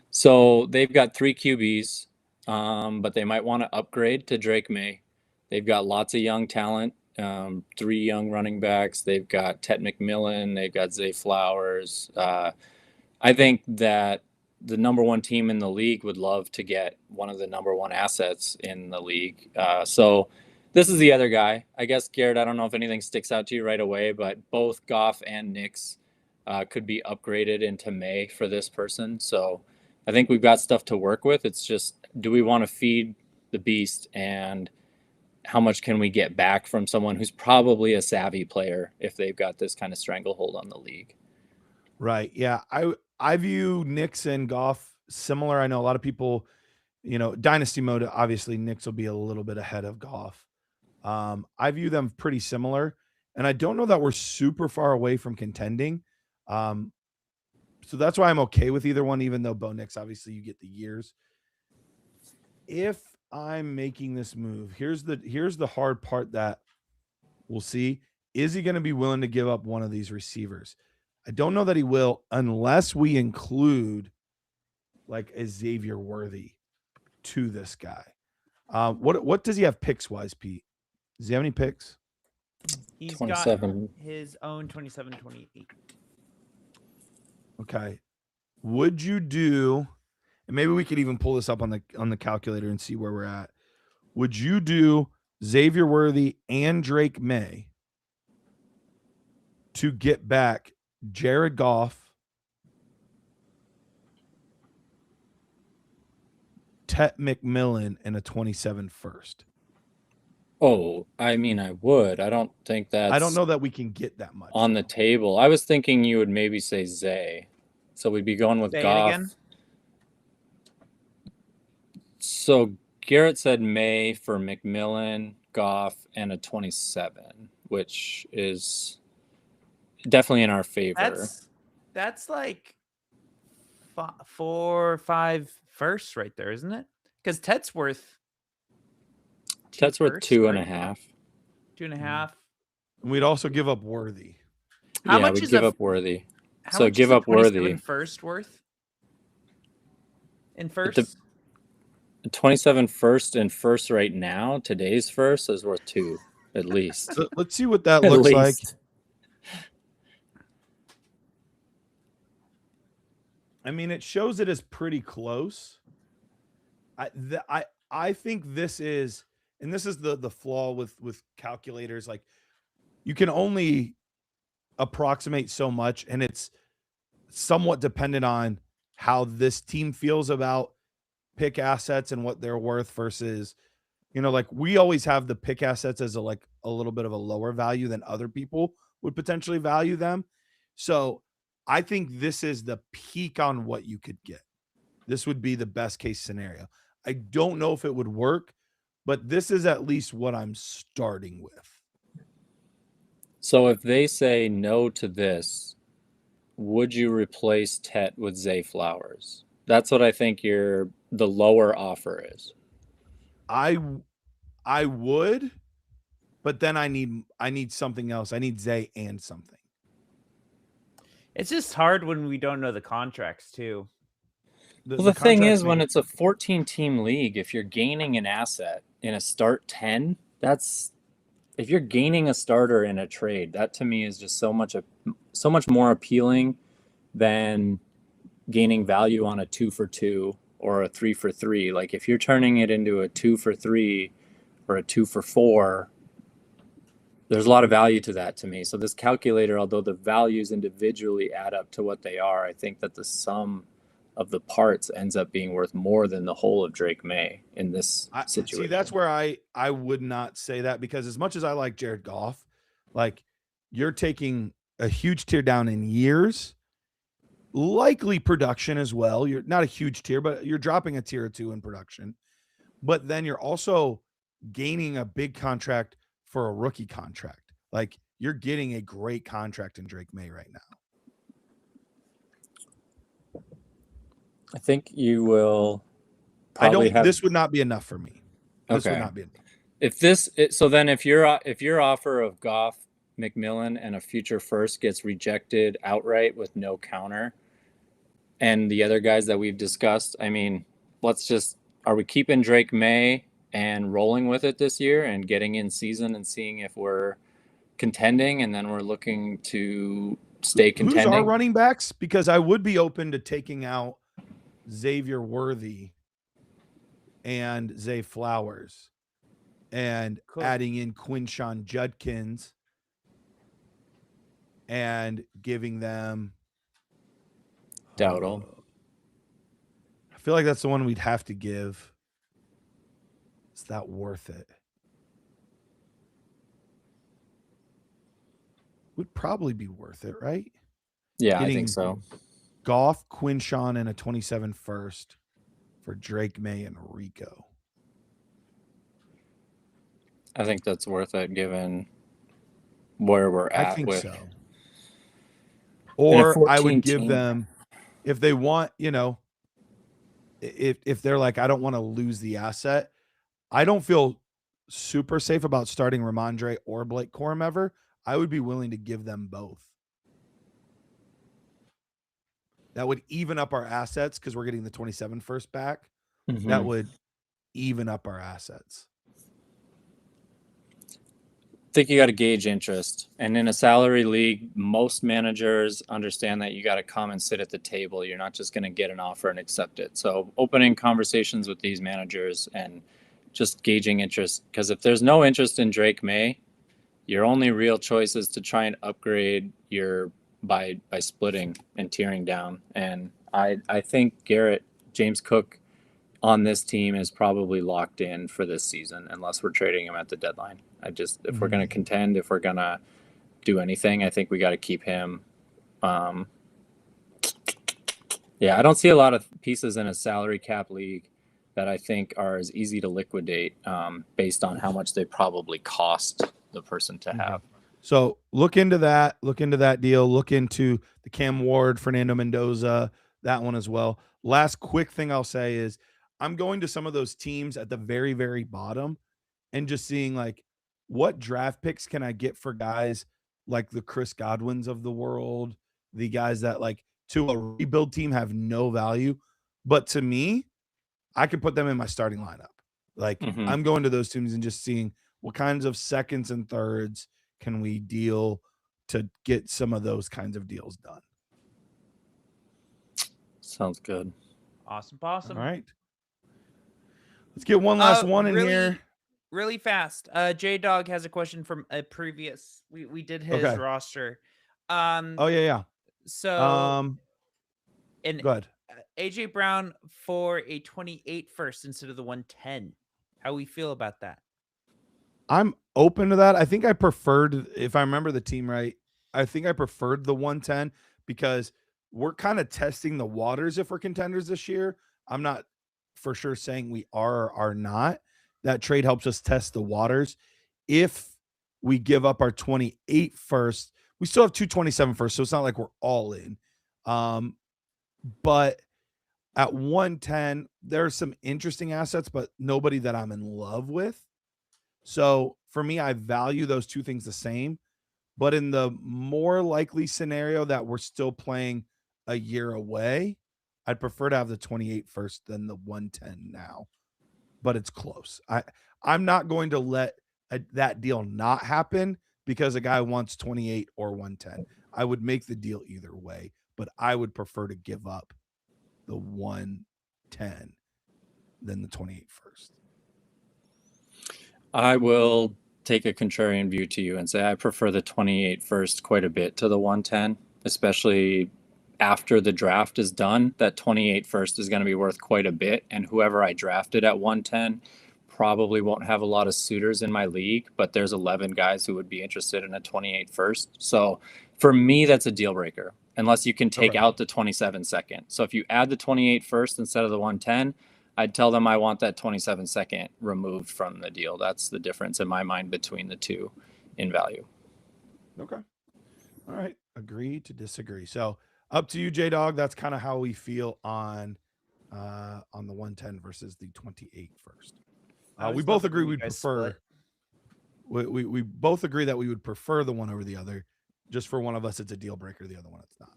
So they've got 3 QBs, but they might want to upgrade to Drake May. They've got lots of young talent, 3 young running backs. They've got Ted McMillan. They've got Zay Flowers. I think that the number 1 team in the league would love to get one of the number 1 assets in the league. So this is the other guy. I guess, Garrett, I don't know if anything sticks out to you right away, but both Goff and Nix could be upgraded into May for this person. So I think we've got stuff to work with. It's just, do we want to feed the beast, and how much can we get back from someone who's probably a savvy player if they've got this kind of stranglehold on the league? Right. Yeah. I view Nix and Goff similar. I know a lot of people, Dynasty mode, obviously Nix will be a little bit ahead of Goff. I view them pretty similar, and I don't know that we're super far away from contending. So that's why I'm okay with either one, even though Bo Nix, obviously you get the years. If I'm making this move, here's the hard part that we'll see. Is he going to be willing to give up one of these receivers? I don't know that he will, unless we include like a Xavier Worthy to this guy. What does he have picks wise, Pete? Does he have any picks? He's 27. got his own 27, 28. Okay. Would you do, and maybe we could even pull this up on the calculator and see where we're at. Would you do Xavier Worthy and Drake May to get back Jared Goff, Ted McMillan, and a 27 first? Oh, I mean, I would. I don't think that's I don't know that we can get that much on the table. I was thinking you would maybe say Zay. So we'd be going with Say it Goff. again? So Garrett said May for McMillan, Goff, and a 27, which is definitely in our favor. That's like 4 or 5 firsts right there, isn't it? Because Ted's worth That's worth firsts, 2.5. right? 2.5. And we'd also give up Worthy. How Yeah, much we'd is give a- up Worthy. How So much give is a up 27 Worthy. first worth? In The first? 27 first and first right now, today's first is worth 2 at least. Let's see what that At looks like. least. I mean, it shows it is pretty close. I think this is, and this is the flaw with calculators. Like, you can only approximate so much, and it's somewhat dependent on how this team feels about pick assets and what they're worth versus, like we always have the pick assets as a little bit of a lower value than other people would potentially value them. So I think this is the peak on what you could get. This would be the best case scenario. I don't know if it would work, but this is at least what I'm starting with. So if they say no to this, would you replace Tet with Zay Flowers? That's what I think the lower offer is. I would, but then I need something else. I need Zay and something. It's just hard when we don't know the contracts too. Well, the thing is, when it's a 14-team league, if you're gaining an asset in a start 10, if you're gaining a starter in a trade, that to me is just so much more appealing than gaining value on a 2-for-2 or a 3-for-3. Like if you're turning it into a 2-for-3 or a 2-for-4, there's a lot of value to that to me. So this calculator, although the values individually add up to what they are, I think that the sum of the parts ends up being worth more than the whole of Drake May in this situation. See, that's where I would not say that, because as much as I like Jared Goff, like, you're taking a huge tier down in years, likely production as well. You're not a huge tier, but you're dropping a tier or 2 in production. But then you're also gaining a big contract for a rookie contract. Like, you're getting a great contract in Drake May right now. I think you will I probably don't. have. This would not be enough for me. This would Okay. not be enough. So then if your offer of Goff, McMillan, and a future first gets rejected outright with no counter, and the other guys that we've discussed, I mean, are we keeping Drake May and rolling with it this year and getting in season and seeing if we're contending, and then we're looking to stay Who's our contending? running backs? Because I would be open to taking out Xavier Worthy and Zay Flowers and adding in Quinshawn Judkins and giving them Dowdle. I feel like that's the one we'd have to give. Is that worth it? Would probably be worth it, right? Yeah, I Getting think so. Goff, Quinshawn, and a 27 first for Drake May and Rico. I think that's worth it given where we're at. I think with so. Or I would 14 give team. them, if they want, if they're like, I don't want to lose the asset, I don't feel super safe about starting Ramondre or Blake Corum ever. I would be willing to give them both. That would even up our assets because we're getting the 27 first back. Mhm. That would even up our assets. I think you got to gauge interest. And in a salary league, most managers understand that you got to come and sit at the table. You're not just going to get an offer and accept it. So opening conversations with these managers and just gauging interest. Because if there's no interest in Drake May, your only real choice is to try and upgrade your by splitting and tearing down. And I think James Cook on this team is probably locked in for this season unless we're trading him at the deadline. If we're going to contend, if we're going to do anything, I think we got to keep him. Yeah, I don't see a lot of pieces in a salary cap league that I think are as easy to liquidate based on how much they probably cost the person to have. So look into that. Look into that deal. Look into the Cam Ward, Fernando Mendoza, that one as well. Last quick thing I'll say is I'm going to some of those teams at the very, very bottom and just seeing like what draft picks can I get for guys like the Chris Godwins of the world, the guys that like to a rebuild team have no value. But to me, I could put them in my starting lineup. Like I'm going to those teams and just seeing what kinds of seconds and thirds can we deal to get some of those kinds of deals done. Sounds good. Awesome. All right. Let's get one last one in here. Really fast. J-Dog has a question from a previous. We did his roster. Oh yeah. So and go ahead. AJ Brown for a 28 first instead of the 110. How we feel about that? I'm open to that. I think I preferred, if I remember the team right, I think I preferred the 110 because we're kind of testing the waters if we're contenders this year. I'm not for sure saying we are or are not. That trade helps us test the waters. If we give up our 28 first, we still have 227 first, so it's not like we're all in. But at 110, there's some interesting assets, but nobody that I'm in love with. So for me, I value those two things the same. But in the more likely scenario that we're still playing a year away, I'd prefer to have the 28 first than the 110 now. But it's close. I'm not going to let that deal not happen because a guy wants 28 or 110. I would make the deal either way, but I would prefer to give up the 110 than the 28 first. I will take a contrarian view to you and say I prefer the 28 first quite a bit to the 110, especially after the draft is done. That 28 first is going to be worth quite a bit, and whoever I drafted at 110 probably won't have a lot of suitors in my league, but there's 11 guys who would be interested in a 28 first. So for me, that's a deal breaker unless you can take out the 27 second. So if you add the 28 first instead of the 110, I'd tell them I want that 27 second removed from the deal. That's the difference in my mind between the two in value. Okay. All right. Agree to disagree. So up to you, J-Dog. That's kind of how we feel on on the 110 versus the 28 first. I We always both love it agree when you we'd guys prefer. split. We both agree that we would prefer the one over the other. Just for one of us, it's a deal breaker. The other one, it's not.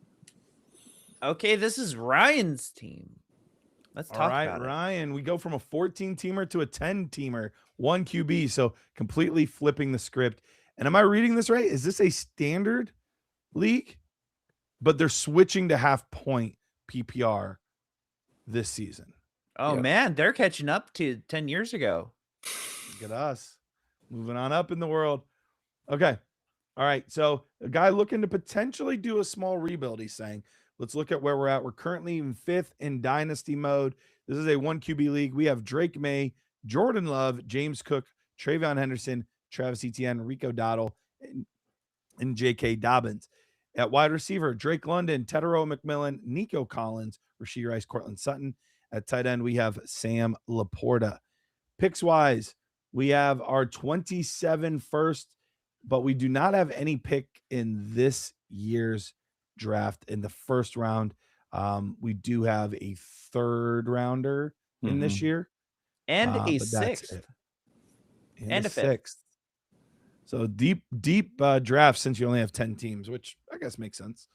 Okay, this is Ryan's team. Let's All talk right, about it. Ryan, we go from a 14-teamer to a 10-teamer, one QB. So completely flipping the script. And am I reading this right? Is this a standard league? But they're switching to half point PPR this season. Oh Yep. man, they're catching up to 10 years ago. Look at us moving on up in the world. Okay. All right. So a guy looking to potentially do a small rebuild, he's saying, let's look at where we're at. We're currently in 5th in Dynasty mode. This is a 1 QB league. We have Drake May, Jordan Love, James Cook, Travion Henderson, Travis Etienne, Rico Dottle, and J.K. Dobbins. At wide receiver, Drake London, Tedero McMillan, Nico Collins, Rashee Rice, Cortland Sutton. At tight end, we have Sam Laporta. Picks wise, we have our 27 first, but we do not have any pick in this year's draft in the first round. We do have a 3rd rounder in this year, And a but that's 6th. it. And a 5th. 6th. So deep draft since you only have 10 teams, which I guess makes sense.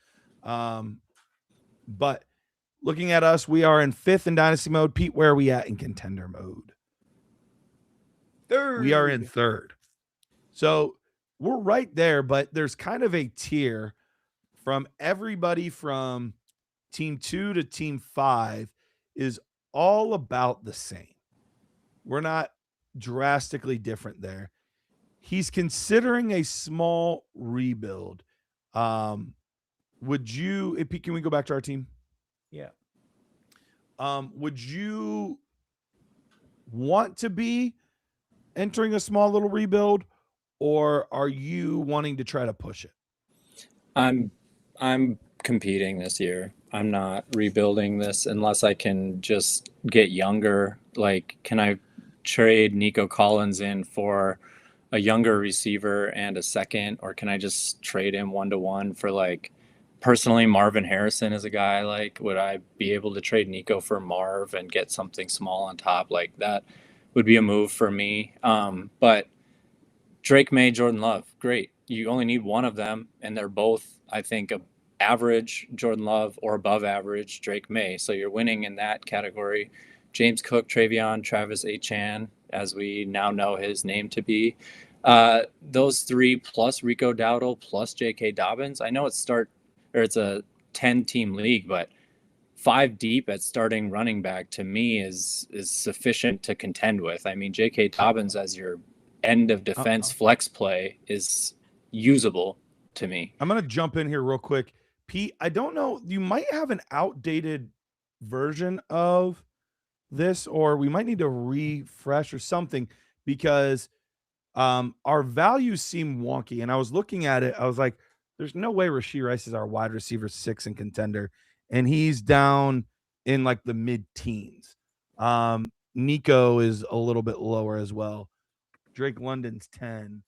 But looking at us, we are in 5th in Dynasty mode. Pete, where are we at in contender mode? 3rd. We are in 3rd. So we're right there, but there's kind of a tier from everybody from team 2 to team 5 is all about the same. We're not drastically different there. He's considering a small rebuild. Would you, Pete, can we go back to our team? Yeah. Would you want to be entering a small little rebuild, or are you wanting to try to push it? I'm competing this year. I'm not rebuilding this unless I can just get younger. Like, can I trade Nico Collins in for a younger receiver and a second, or can I just trade him 1-to-1 for, like, personally, Marvin Harrison is a guy, like, would I be able to trade Nico for Marv and get something small on top? Like, that would be a move for me. But Drake May, Jordan Love, great. You only need one of them, and they're both, I think, average Jordan Love or above average Drake May. So you're winning in that category. James Cook, Travion, Travis Etienne, as we now know his name to be. Those 3 plus Rico Dowdle plus J.K. Dobbins. I know it's a 10-team league, but 5 deep at starting running back to me is sufficient to contend with. I mean, J.K. Dobbins as your end of defense flex play is usable to me. I'm going to jump in here real quick. Pete, I don't know. You might have an outdated version of this, or we might need to refresh or something, because our values seem wonky. And I was looking at it. I was like, there's no way Rashee Rice is our wide receiver 6 and contender. And he's down in like the mid-teens. Nico is a little bit lower as well. Drake London's 10.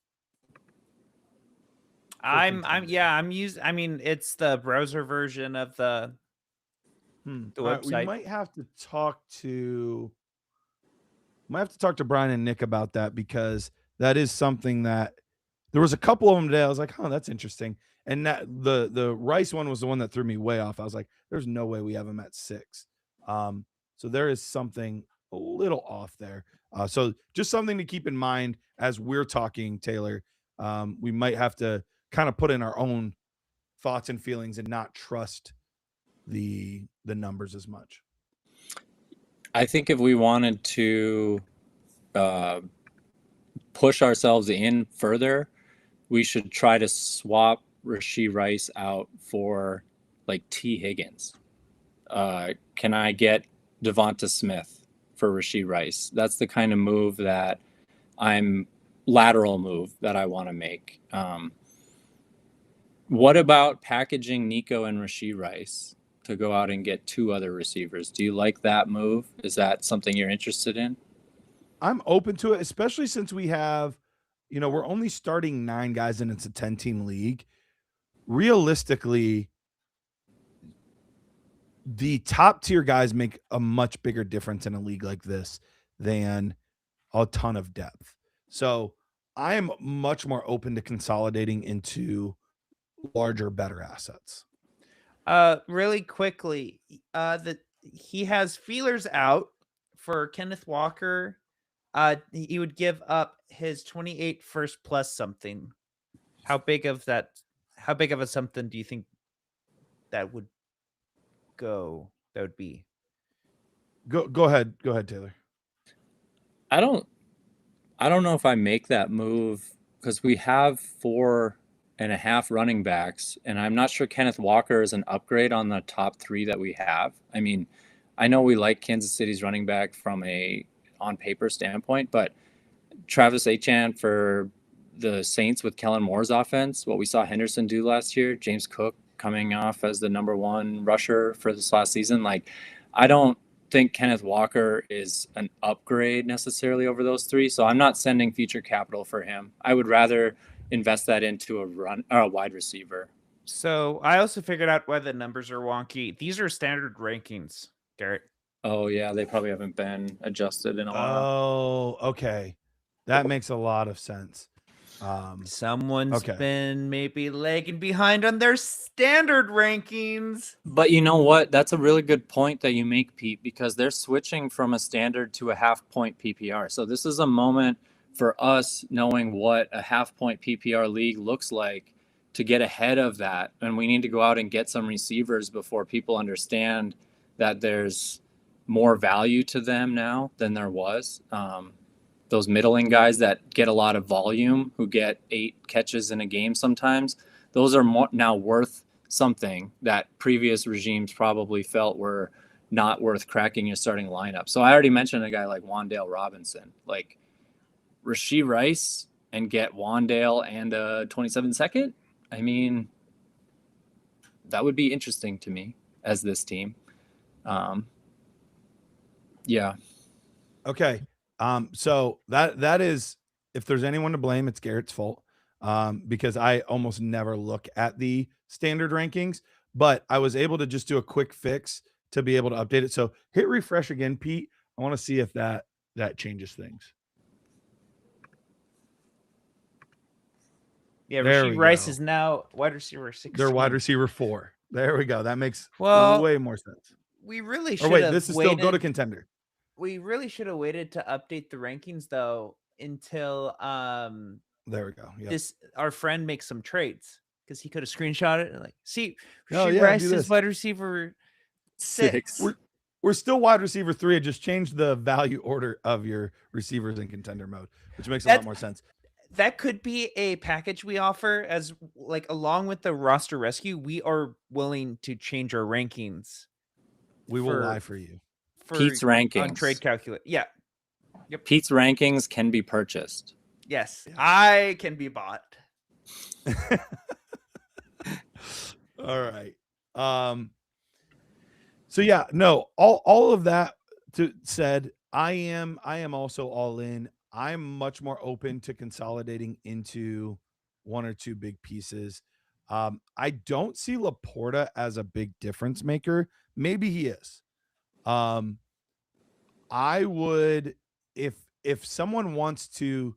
I mean, it's the browser version of the website. We might have to talk to Brian and Nick about that, because that is something that there was a couple of them today. I was like, oh, that's interesting. And that the Rice one was the one that threw me way off. I was like, there's no way we have him at 6. So there is something a little off there. So just something to keep in mind as we're talking, Taylor. We might have to kind of put in our own thoughts and feelings and not trust the numbers as much. I think if we wanted to push ourselves in further, we should try to swap Rashee Rice out for like T. Higgins. Can I get Devonta Smith for Rashee Rice? That's the kind of move that lateral move that I want to make. What about packaging Nico and Rashee Rice to go out and get 2 other receivers? Do you like that move? Is that something you're interested in? I'm open to it, especially since we have, we're only starting 9 guys and it's a 10-team league. Realistically, the top tier guys make a much bigger difference in a league like this than a ton of depth. So I am much more open to consolidating into larger, better assets. Really quickly, he has feelers out for Kenneth Walker. He would give up his 28 first plus something. How big of a something do you think that would be? Go ahead, Taylor. I don't know if I make that move because we have 4.5 running backs, and I'm not sure Kenneth Walker is an upgrade on the top 3 that we have. I mean, I know we like Kansas City's running back from a on paper standpoint, but Travis Etienne for the Saints with Kellen Moore's offense, what we saw Henderson do last year, James Cook coming off as the number 1 rusher for this last season. Like, I don't think Kenneth Walker is an upgrade necessarily over those 3. So I'm not sending future capital for him. I would rather invest that into a wide receiver. So I also figured out why the numbers are wonky. These are standard rankings, Garrett. Oh yeah, they probably haven't been adjusted in a while. Oh, okay. That makes a lot of sense. Someone's been maybe lagging behind on their standard rankings. But you know what? That's a really good point that you make, Pete, because they're switching from a standard to a half-point PPR. So this is a moment for us knowing what a half-point PPR league looks like to get ahead of that. And we need to go out and get some receivers before people understand that there's more value to them now than there was. Those middling guys that get a lot of volume, who get 8 catches in a game sometimes, those are now worth something that previous regimes probably felt were not worth cracking your starting lineup. So I already mentioned a guy like Wan'Dale Robinson. Like, Rashee Rice and get Wan'Dale and a 27-second? I mean, that would be interesting to me as this team. Yeah. Okay. So that is, if there's anyone to blame, it's Garrett's fault. Because I almost never look at the standard rankings, but I was able to just do a quick fix to be able to update it. So hit refresh again, Pete. I want to see if that changes things. Yeah, Rashee Rice is now wide receiver 6. They're wide receiver 4. There we go. That makes way more sense. We really should have this is still go to contender. We really should have waited to update the rankings though until there we go. Yep. Our friend makes some trades, because he could have screenshot it and like, see, Rashee Rice is wide receiver 6. We're still wide receiver 3. I just changed the value order of your receivers in contender mode, which makes a lot more sense. That could be a package we offer as like along with the roster rescue. We are willing to change our rankings. We will lie for you. Pete's rankings on trade calculate. Yeah. Yep. Pete's rankings can be purchased. Yes, I can be bought. All right. So yeah, no, all of that said, I am also all in. I'm much more open to consolidating into 1 or 2 big pieces. I don't see Laporta as a big difference maker. Maybe he is. I would, if someone wants to,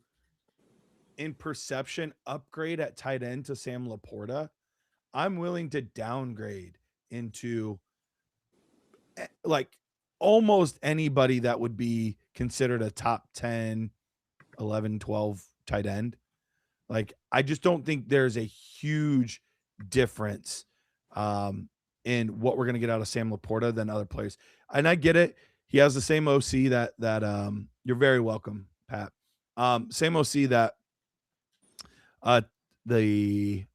in perception, upgrade at tight end to Sam Laporta, I'm willing to downgrade into like almost anybody that would be considered a top 10, 11, 12 tight end. Like, I just don't think there's a huge difference in what we're going to get out of Sam Laporta than other players. And I get it. He has the same OC that you're very welcome, Pat. Same OC that the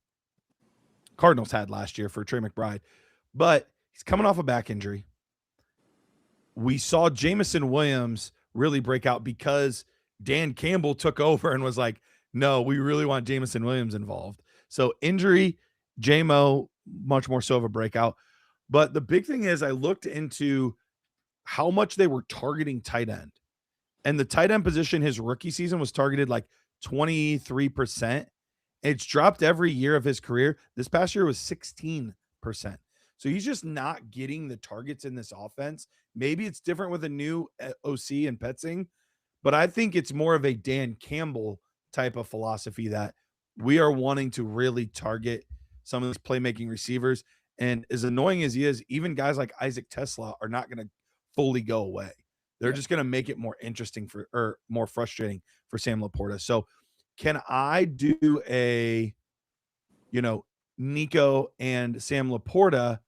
Cardinals had last year for Trey McBride, but he's coming off a back injury. We saw Jameson Williams really break out because Dan Campbell took over and was like, no, we really want Jameson Williams involved. So injury, JMO, much more so of a breakout. But the big thing is I looked into how much they were targeting tight end. And the tight end position, his rookie season was targeted like 23%. It's dropped every year of his career. This past year was 16%. So he's just not getting the targets in this offense. Maybe it's different with a new OC and Petzing, but I think it's more of a Dan Campbell type of philosophy that we are wanting to really target some of these playmaking receivers. And as annoying as he is, even guys like Isaac Tesla are not going to fully go away. They're just going to make it more interesting or more frustrating for Sam Laporta. So can I do a, Nico and Sam Laporta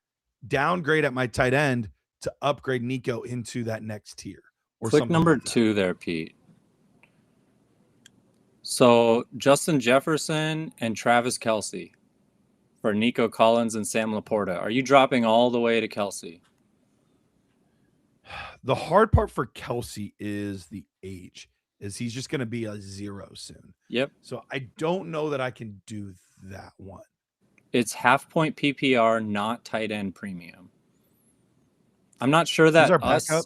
downgrade at my tight end to upgrade Nico into that next tier? Or Click something number like that? 2 there, Pete. So Justin Jefferson and Travis Kelce for Nico Collins and Sam Laporta. Are you dropping all the way to Kelce? The hard part for Kelce is the age, is he's just going to be a 0 soon. Yep. So I don't know that I can do that one. It's half point PPR, not tight end premium. I'm not sure Who's that our backup?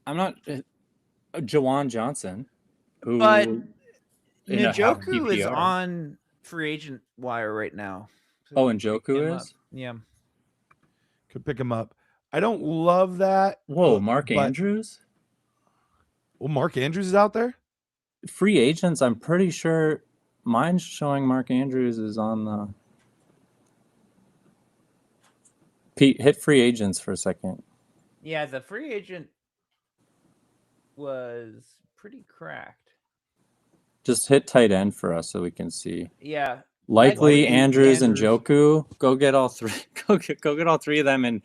I'm not Jawan Johnson, who But in a half Njoku is PPR. on free agent wire right now. So Oh, pick him Njoku up. is? Yeah. Could pick him up. I don't love that. Whoa, Mark but- Andrews? Well, Mark Andrews is out there? Free agents, I'm pretty sure mine's showing Mark Andrews is on the Pete, hit free agents for a second. Yeah, the free agent was pretty cracked. Just hit tight end for us so we can see. Yeah. Likely Andrews and Andrews. Joku. Go get all three. Go get all three of them and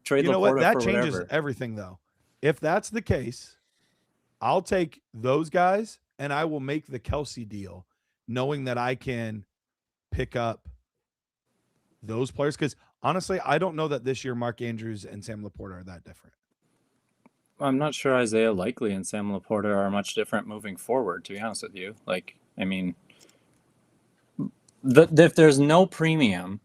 trade You know what? Laporta That for changes whatever. everything, though. If that's the case, I'll take those guys and I will make the Kelce deal, knowing that I can pick up those players. Because honestly, I don't know that this year Mark Andrews and Sam Laporta are that different. I'm not sure Isaiah Likely and Sam Laporta are much different moving forward, to be honest with you. Like, I mean, if there's no premium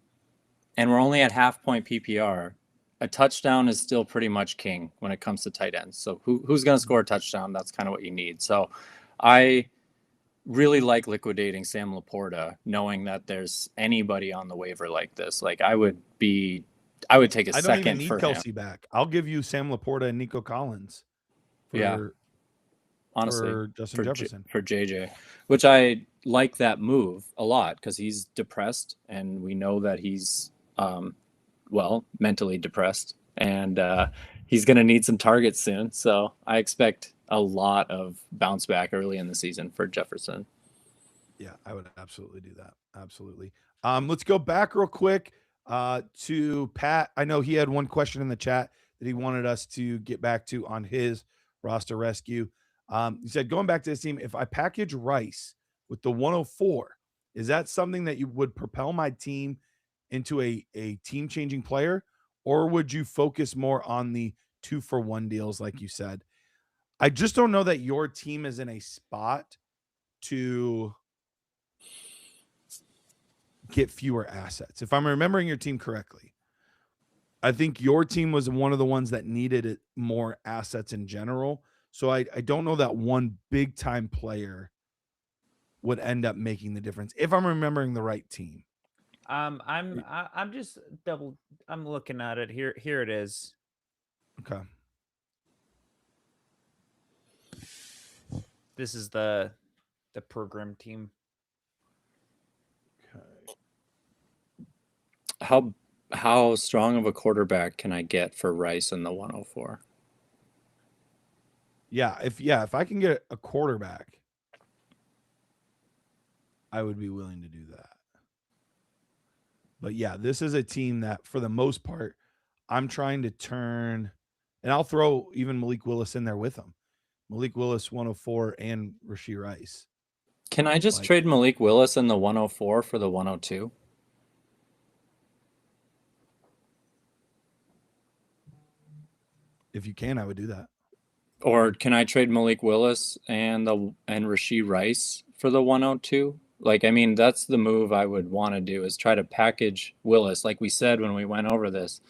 and we're only at half point PPR, a touchdown is still pretty much king when it comes to tight ends. So who's going to score a touchdown? That's kind of what you need. So I really like liquidating Sam Laporta, knowing that there's anybody on the waiver like this. Like I would take a I don't second even need for Kelce him. back. I'll give you Sam Laporta and Nico Collins for, honestly, for Justin Jefferson. for JJ, which I like that move a lot because he's depressed and we know that he's mentally depressed and he's going to need some targets soon. So I expect a lot of bounce back early in the season for Jefferson. Yeah, I would absolutely do that. Absolutely. Let's go back real quick to Pat. I know he had one question in the chat that he wanted us to get back to on his roster rescue. He said, going back to this team, if I package Rice with the 104, is that something that you would propel my team into a team-changing player, or would you focus more on the 2-for-1 deals like you said? I just don't know that your team is in a spot to get fewer assets. If I'm remembering your team correctly, I think your team was one of the ones that needed more assets in general. So I don't know that one big time player would end up making the difference if I'm remembering the right team. I'm looking at it here. Here it is. Okay. This is the program team. Okay. How strong of a quarterback can I get for Rice in the 104? Yeah, if I can get a quarterback, I would be willing to do that. But yeah, this is a team that for the most part, I'm trying to turn, and I'll throw even Malik Willis in there with him. Malik Willis 104 and Rashee Rice. Can I just trade Malik Willis in the 104 for the 102? If you can, I would do that. Or can I trade Malik Willis and Rashee Rice for the 102? Like, I mean, that's the move I would want to do, is try to package Willis, like we said when we went over this,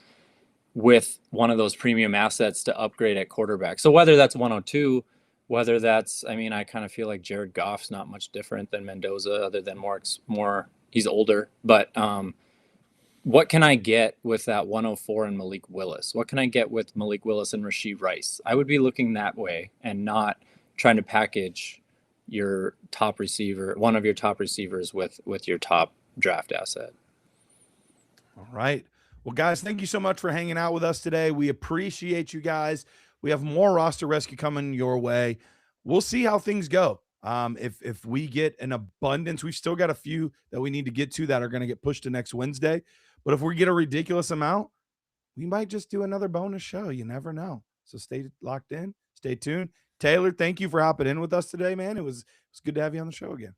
with one of those premium assets to upgrade at quarterback. So whether that's 102, whether that's, I mean, I kind of feel like Jared Goff's not much different than Mendoza, other than more he's older. But what can I get with that 104 and Malik Willis? What can I get with Malik Willis and Rashee Rice? I would be looking that way and not trying to package your top receiver, one of your top receivers with your top draft asset. All right. Well, guys, thank you so much for hanging out with us today. We appreciate you guys. We have more roster rescue coming your way. We'll see how things go. If we get an abundance, we've still got a few that we need to get to that are going to get pushed to next Wednesday. But if we get a ridiculous amount, we might just do another bonus show. You never know. So stay locked in. Stay tuned. Taylor, thank you for hopping in with us today, man. It was good to have you on the show again.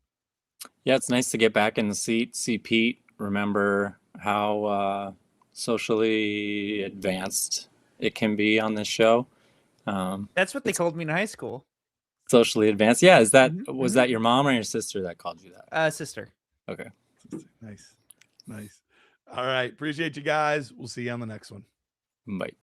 Yeah, it's nice to get back in the seat, see Pete, remember how socially advanced it can be on this show. That's what they called me in high school. Socially advanced. Yeah, was that your mom or your sister that called you that? Sister. Okay. Nice. All right. Appreciate you guys. We'll see you on the next one. Bye.